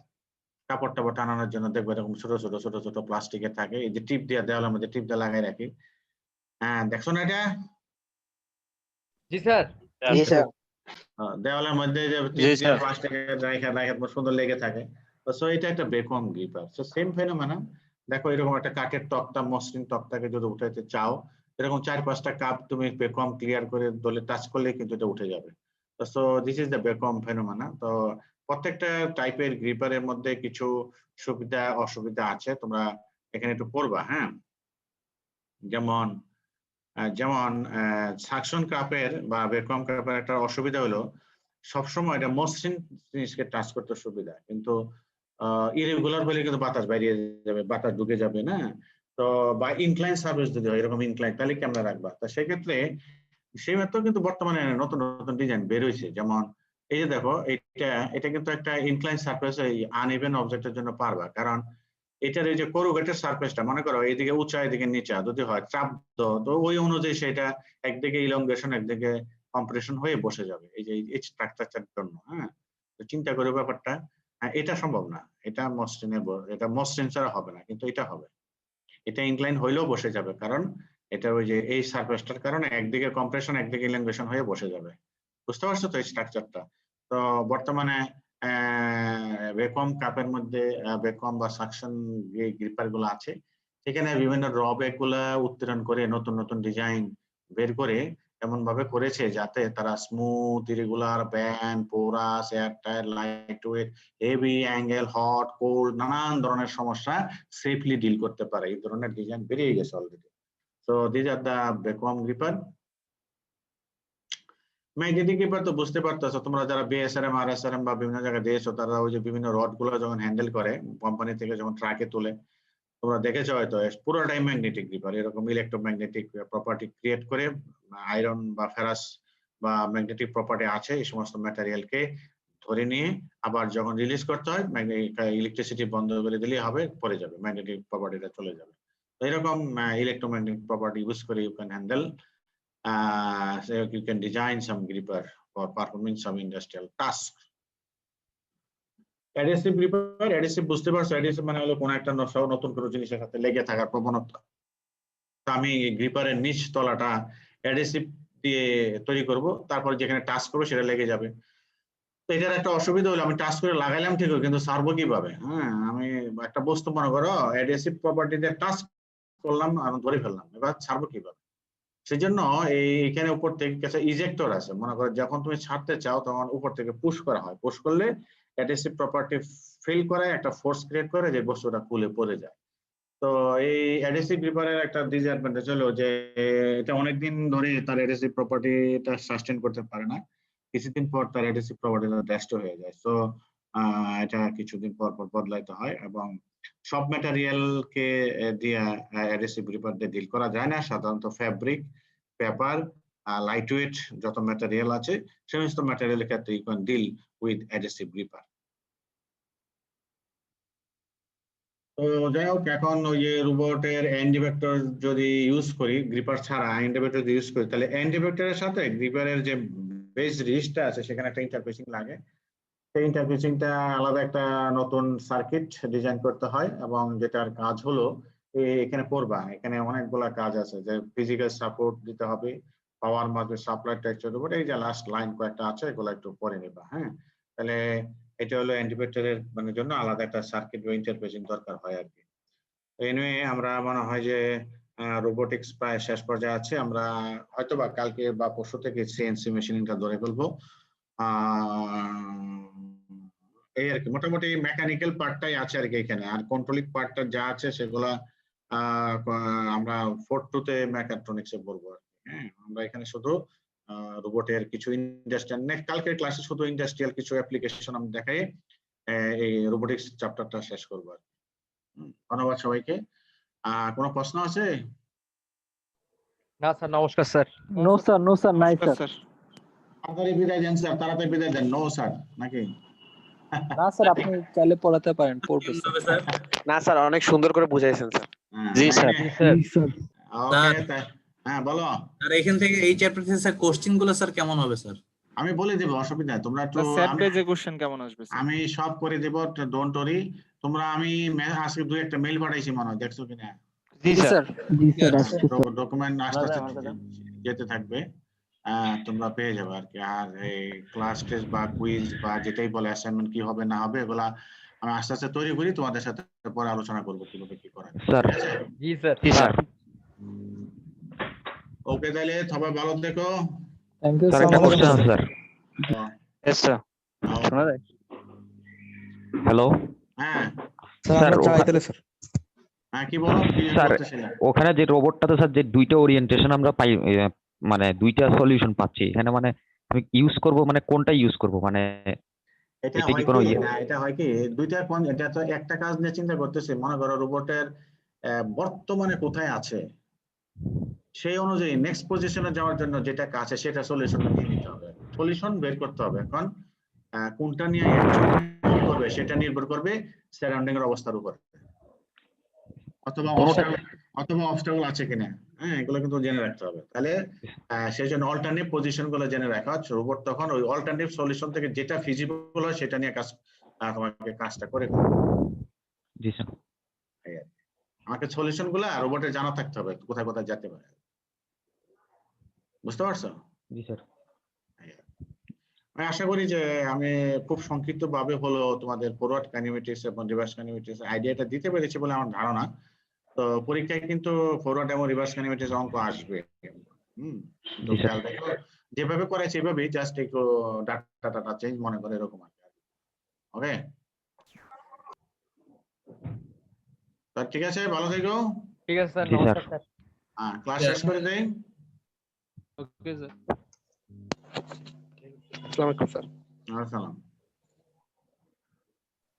কাপড় টাপড় টানানোর জন্য দেখবে এরকম ছোট ছোট প্লাস্টিকের থাকে, এই যে টিপ দিয়ে দেওয়ালের মধ্যে টিপ দিয়ে লাগাই রাখি, দেখছো না এটা? জি স্যার। দেওয়ালের মধ্যে যে টিপ দিয়ে প্লাস্টিকের রাখা সুন্দর লেগে থাকে। তো এটা একটা vacuum gripper. So same phenomena. দেখো এরকম একটা কাঠের তক্তা, মসৃণ তক্তাকে যদি উঠাইতে চাও, এরকম 4-5টা কাপ তুমি ভ্যাকুয়াম ক্লিয়ার করে দলে টাচ করলে কিন্তু এটা উঠে যাবে। So this is the vacuum phenomena. তো প্রত্যেকটা টাইপের গ্রিপারের মধ্যে কিছু সুবিধা অসুবিধা আছে, তোমরা এখানে একটু পড়বা। যেমন সাকশন কাপের বা ভ্যাকুয়াম কাপের একটা অসুবিধা হলো সবসময় এটা মসৃণ জিনিসকে টাচ করতে সুবিধা, কিন্তু ইরেগুলার হলে কিন্তু বাতাস বেরিয়ে যাবে, বাতাস ঢুকে যাবে না। তো বা ইনক্লাইন সার্ফেস যদি হয় এরকম ইনক্লাইন, তাহলে কেমনে রাখবা? তা সেক্ষেত্রে সেই মেথড কিন্তু বর্তমানে নতুন নতুন ডিজাইন বের হয়েছে। যেমন এই যে দেখো, এটা কিন্তু একটা ইনক্লাইন সার্ফেস, এই আনইভেন অবজেক্টের জন্য পারবা, কারণ এটার এই যে করুগেটেড সার্ফেসটা মনে করো এইদিকে উঁচা এদিকে নিচা যদি হয় চাপ দাও, তো ওই অনুযায়ী সেটা একদিকে ইলংগেশন একদিকে কম্প্রেশন হয়ে বসে যাবে এই যে এই স্ট্রাকচারটার জন্য। হ্যাঁ, তো চিন্তা করে ব্যাপারটা। হ্যাঁ, এটা সম্ভব না, এটা মসৃণ ছাড়া হবে না, কিন্তু এটা হবে। এটা ইনক্লাইন হইলেও বসে যাবে, কারণ এটা ওই যে এই সারফেসটার কারণে একদিকে কম্প্রেশন একদিকে ইলাংগেশন হয়ে বসে যাবে। বুঝতে পারছো তো এই স্ট্রাকচারটা? তো বর্তমানে ভ্যাকুয়াম কাপের মধ্যে ভ্যাকুয়াম বা সাকশন যে গ্রিপার গুলো আছে, সেখানে বিভিন্ন ড্রব্যাক গুলা উত্তরণ করে নতুন নতুন ডিজাইন বের করে এমন ভাবে করেছে যাতে তারা smooth, irregular, band, porous, air tyre, light weight, heavy, angle, hot, cold, নানান ধরনের সমস্যা সেফলি ডিল করতে পারে। এই ধরনের ডিজাইন বেরিয়ে গেছে already. So this are the vacuum gripper. Magnetic gripper তো বুঝতে পারতেছো তোমরা যারা বিএসআরএম, আরএসআরএম বা বিভিন্ন জায়গায় দিয়েছো, তারা ওই যে বিভিন্ন রড গুলো যখন হ্যান্ডেল করে কোম্পানি থেকে যখন ট্রাকে তুলে, তোমরা দেখেছো হয়তো পুরোটাই ম্যাগনেটিক গ্রিপার এরকম ইলেকট্রোম্যাগনেটিক প্রপার্টি ক্রিয়েট করে, আয়রন বা ফেরাস বা ম্যাগনেটিক প্রপার্টি আছে এই সমস্ত ম্যাটেরিয়ালকে ধরে নিয়ে আবার যখন রিলিজ করতে হয় ইলেকট্রিসিটি বন্ধ করে দিলেই হবে, পরে যাবে ম্যাগনেটিক প্রপার্টিটা চলে যাবে। তো এরকম ইলেকট্রোম্যাগনেটিক প্রপার্টি ইউজ করে you can handle so you can design some gripper for performing some industrial task. Adhesive gripper, adhesive বুঝতে পারছো? অ্যাডহেসিভ মানে হলো কোনো একটা নতুন কোনো জিনিসের সাথে লেগে থাকার প্রবণতা। তো আমি গ্রিপারের নিচ তলাটা অ্যাডহেসিভ দিয়ে তৈরি করব, তারপর যেখানে টাচ করবো সেটা লেগে যাবে। তো এটার একটা অসুবিধা হলো আমি টাচ করে লাগাইলাম ঠিক, কিন্তু সারবো কিভাবে? হ্যাঁ, আমি একটা বস্তু মনে করো অ্যাডহেসিভ প্রপার্টিতে টাচ করলাম আর ধরে ফেললাম, এবার ছাড়বো কিভাবে? সেজন্য এইখানে উপর থেকে কিছু ইজেক্টর আছে, মনে করো যখন তুমি ছাড়তে চাও তখন উপর থেকে পুশ করা হয়, পুশ করলে অ্যাডহেসিভ প্রপার্টি ফেল করে একটা ফোর্স ক্রিয়েট করে যে বস্তুটা খুলে পড়ে যায়। তো এই অ্যাডহেসিভ গ্রিপারের একটা ডিসঅ্যাডভান্টেজ হলো যে এটা অনেকদিন ধরে তার অ্যাডহেসিভ প্রপার্টিটা সাস্টেইন করতে পারে না, কিছুদিন পর তার অ্যাডহেসিভ প্রপার্টিটা নষ্ট হয়ে যায়। তো এটা কিছুদিন পর পর বদলাইতে হয়, এবং সব ম্যাটেরিয়ালকে দিয়ে অ্যাডহেসিভ গ্রিপার দিয়ে ডিল করা যায় না। সাধারণত ফ্যাব্রিক, পেপার, লাইট ওয়েট যত ম্যাটেরিয়াল আছে সমস্ত ম্যাটেরিয়ালের ক্ষেত্রে you can deal with adhesive gripper. তো যাই হোক, এখন ওই যে রোবটের এন্ড ইফেক্টর যদি ইউজ করি, গ্রিপার ছাড়া এন্ড ইফেক্টর যদি ইউজ করি, তাহলে এন্ড ইফেক্টরের সাথে গ্রিপারের যে বেস রিস্টটা আছে সেখানে একটা ইন্টারফেসিং লাগে। সেই ইন্টারফেসিংটা আলাদা একটা নতুন সার্কিট ডিজাইন করতে হয়, এবং যেটার কাজ হলো এখানে পড়বা, এখানে অনেকগুলা কাজ আছে, যে ফিজিক্যাল সাপোর্ট দিতে হবে, পাওয়ার মাসবে সাপ্লাই টেক্সচার উপর, এই যে লাস্ট লাইন কয়েকটা আছে এগুলো একটু পড়ে নিবা। হ্যাঁ, তাহলে এটা হলো ইন্ডিপেন্ডেন্টের মানে জন্য আলাদা একটা সার্কিট বা ইন্টারফেসিং দরকার হয় আর কি। এনিওয়ে আমরা মনে হয় যে রোবোটিক্স প্রায় শেষ পর্যায়ে আছে, আমরা হয়তোবা কালকে বা পরশু থেকে সিএনসি মেশিনটা ধরে ফেলবো। এই আর কি, মোটামুটি মেকানিক্যাল পার্টটাই আছে আর কি এখানে, আর কন্ট্রোলিং পার্টটা যা আছে সেগুলা আমরা 4-2 তে মেকাট্রনিক্সে বলবো আর কি। হ্যাঁ, আমরা এখানে শুধু রোবটের কিছু ইন্ডাস্ট্রিয়াল, নেক্সট কালকের ক্লাসে শুধু ইন্ডাস্ট্রিয়াল কিছু অ্যাপ্লিকেশন আমরা দেখাই এই রোবোটিক্স চ্যাপ্টারটা শেষ করবো আর কি। ধন্যবাদ সবাইকে। কোনো প্রশ্ন আছে? না স্যার, নমস্কার sir. No sir, no sir, নাই স্যার। তাড়াতাড়ি বিদায় দেন স্যার, তাড়াতাড়ি বিদায় দেন। নো স্যার নাকি? না স্যার, আপনি চাইলে পড়াতে পারেন, পড়বে স্যার। না স্যার, অনেক সুন্দর করে বুঝাইছেন স্যার। জি স্যার। জি স্যার। ওকে, হ্যাঁ বলো। আর এখান থেকে এই চ্যাপ্টার থেকে স্যার কোশ্চেন গুলো স্যার কেমন হবে স্যার? আমি বলে দেবো, অসুবিধা নেই, তোমরা একটু কোশ্চেন কেমন আসবে স্যার? আমি সব করে দেবো, ডোন্ট ওরি। তোমরা আমি আজকে 2-1টা মেইল পাঠাইছি মনে হয়, দেখছো কিনা? জি স্যার। জি স্যার, আসছে স্যার। ডকুমেন্ট আস্তে আস্তে যেতে থাকবে, তোমরা পেয়ে যাবে আর কি। আর এই ক্লাস টেস্ট বা কুইজ বা যেটাই বলে অ্যাসাইনমেন্ট কি হবে না হবে, এগুলা আমি আস্তে আস্তে তৈরি করি, তোমাদের সাথে পরে আলোচনা করবো কিভাবে কি করা যায়। স্যার। জি স্যার। জি স্যার। ওকে, তাহলে সবাই ভালো থেকো। থ্যাংক ইউ স্যার, সো একটা মাচ। কোশ্চেন আছে স্যার। Yes sir. শোনা যায়? হ্যালো হ্যাঁ স্যার, হ্যাঁ, কি বলো, কি স্যার, বলতেছিলে? ওখানে যে রোবটটাতে স্যার যে দুইটা ওরিয়েন্টেশন আমরা পাই, মানে দুইটা সলিউশন পাচ্ছি এখানে, মানে আমি ইউজ করব, মানে কোনটা ইউজ করব, মানে এটা এটা কি হয় কোনো কি ইয়ে? না, এটা হয় কি দুইটা এটা তো একটা কাজ নিয়ে চিন্তা করতেছি, মনে করো রোবটের বর্তমানে কোথায় আছে সেই অনুযায়ী নেক্সট পজিশনে যাওয়ার জন্য যেটা কাছে সেটা সলিউশন নিয়ে নিতে হবে, সলিউশন বের করতে হবে। এখন কোনটা নিয়ে অ্যাকচুয়ালি করবে সেটা নির্ভর করবে সারাউন্ডিং এর অবস্থার উপর, অথবা অবস্টাকল আছে কিনা। হ্যাঁ, এগুলো কিন্তু জেনে রাখতে হবে। তাহলে সেই জন্য অল্টারনেটিভ পজিশন গুলো জেনে রাখা, রোবট তখন ওই অল্টারনেটিভ সলিউশন থেকে যেটা ফিজিবল হয় সেটা নিয়ে তোমাকে কাজটা করে দেবে। জি স্যার। আমাকে সলিউশন গুলো রোবটের জানা থাকতে হবে কোথায় কোথায় যেতে পারে, বুঝতে পারছো? জি স্যার। আমি আশা করি যে আমি খুব সংক্ষিপ্ত ভাবে হলো তোমাদের ফরওয়ার্ড কাইনেমেটিক্স এবং রিভার্স কাইনেমেটিক্স আইডিয়াটা দিতে পেরেছি বলে আমার ধারণা। তো পরীক্ষায় কিন্তু ফরওয়ার্ড এবং রিভার্স কাইনেমেটিক্স অঙ্ক আসবে। তো খেয়াল রাখো, যেভাবে করেছে এভাবেই, জাস্ট একটু ডাটা চেঞ্জ মনে করে এরকম আর কি। ওকে, ঠিক আছে, ভালো থেকো। ঠিক আছে স্যার, জি স্যার। নমস্কার স্যার। ক্লাস শেষ করে দেই। Okay sir. আসসালামু আলাইকুম স্যার। আসসালাম।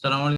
স্যার আমার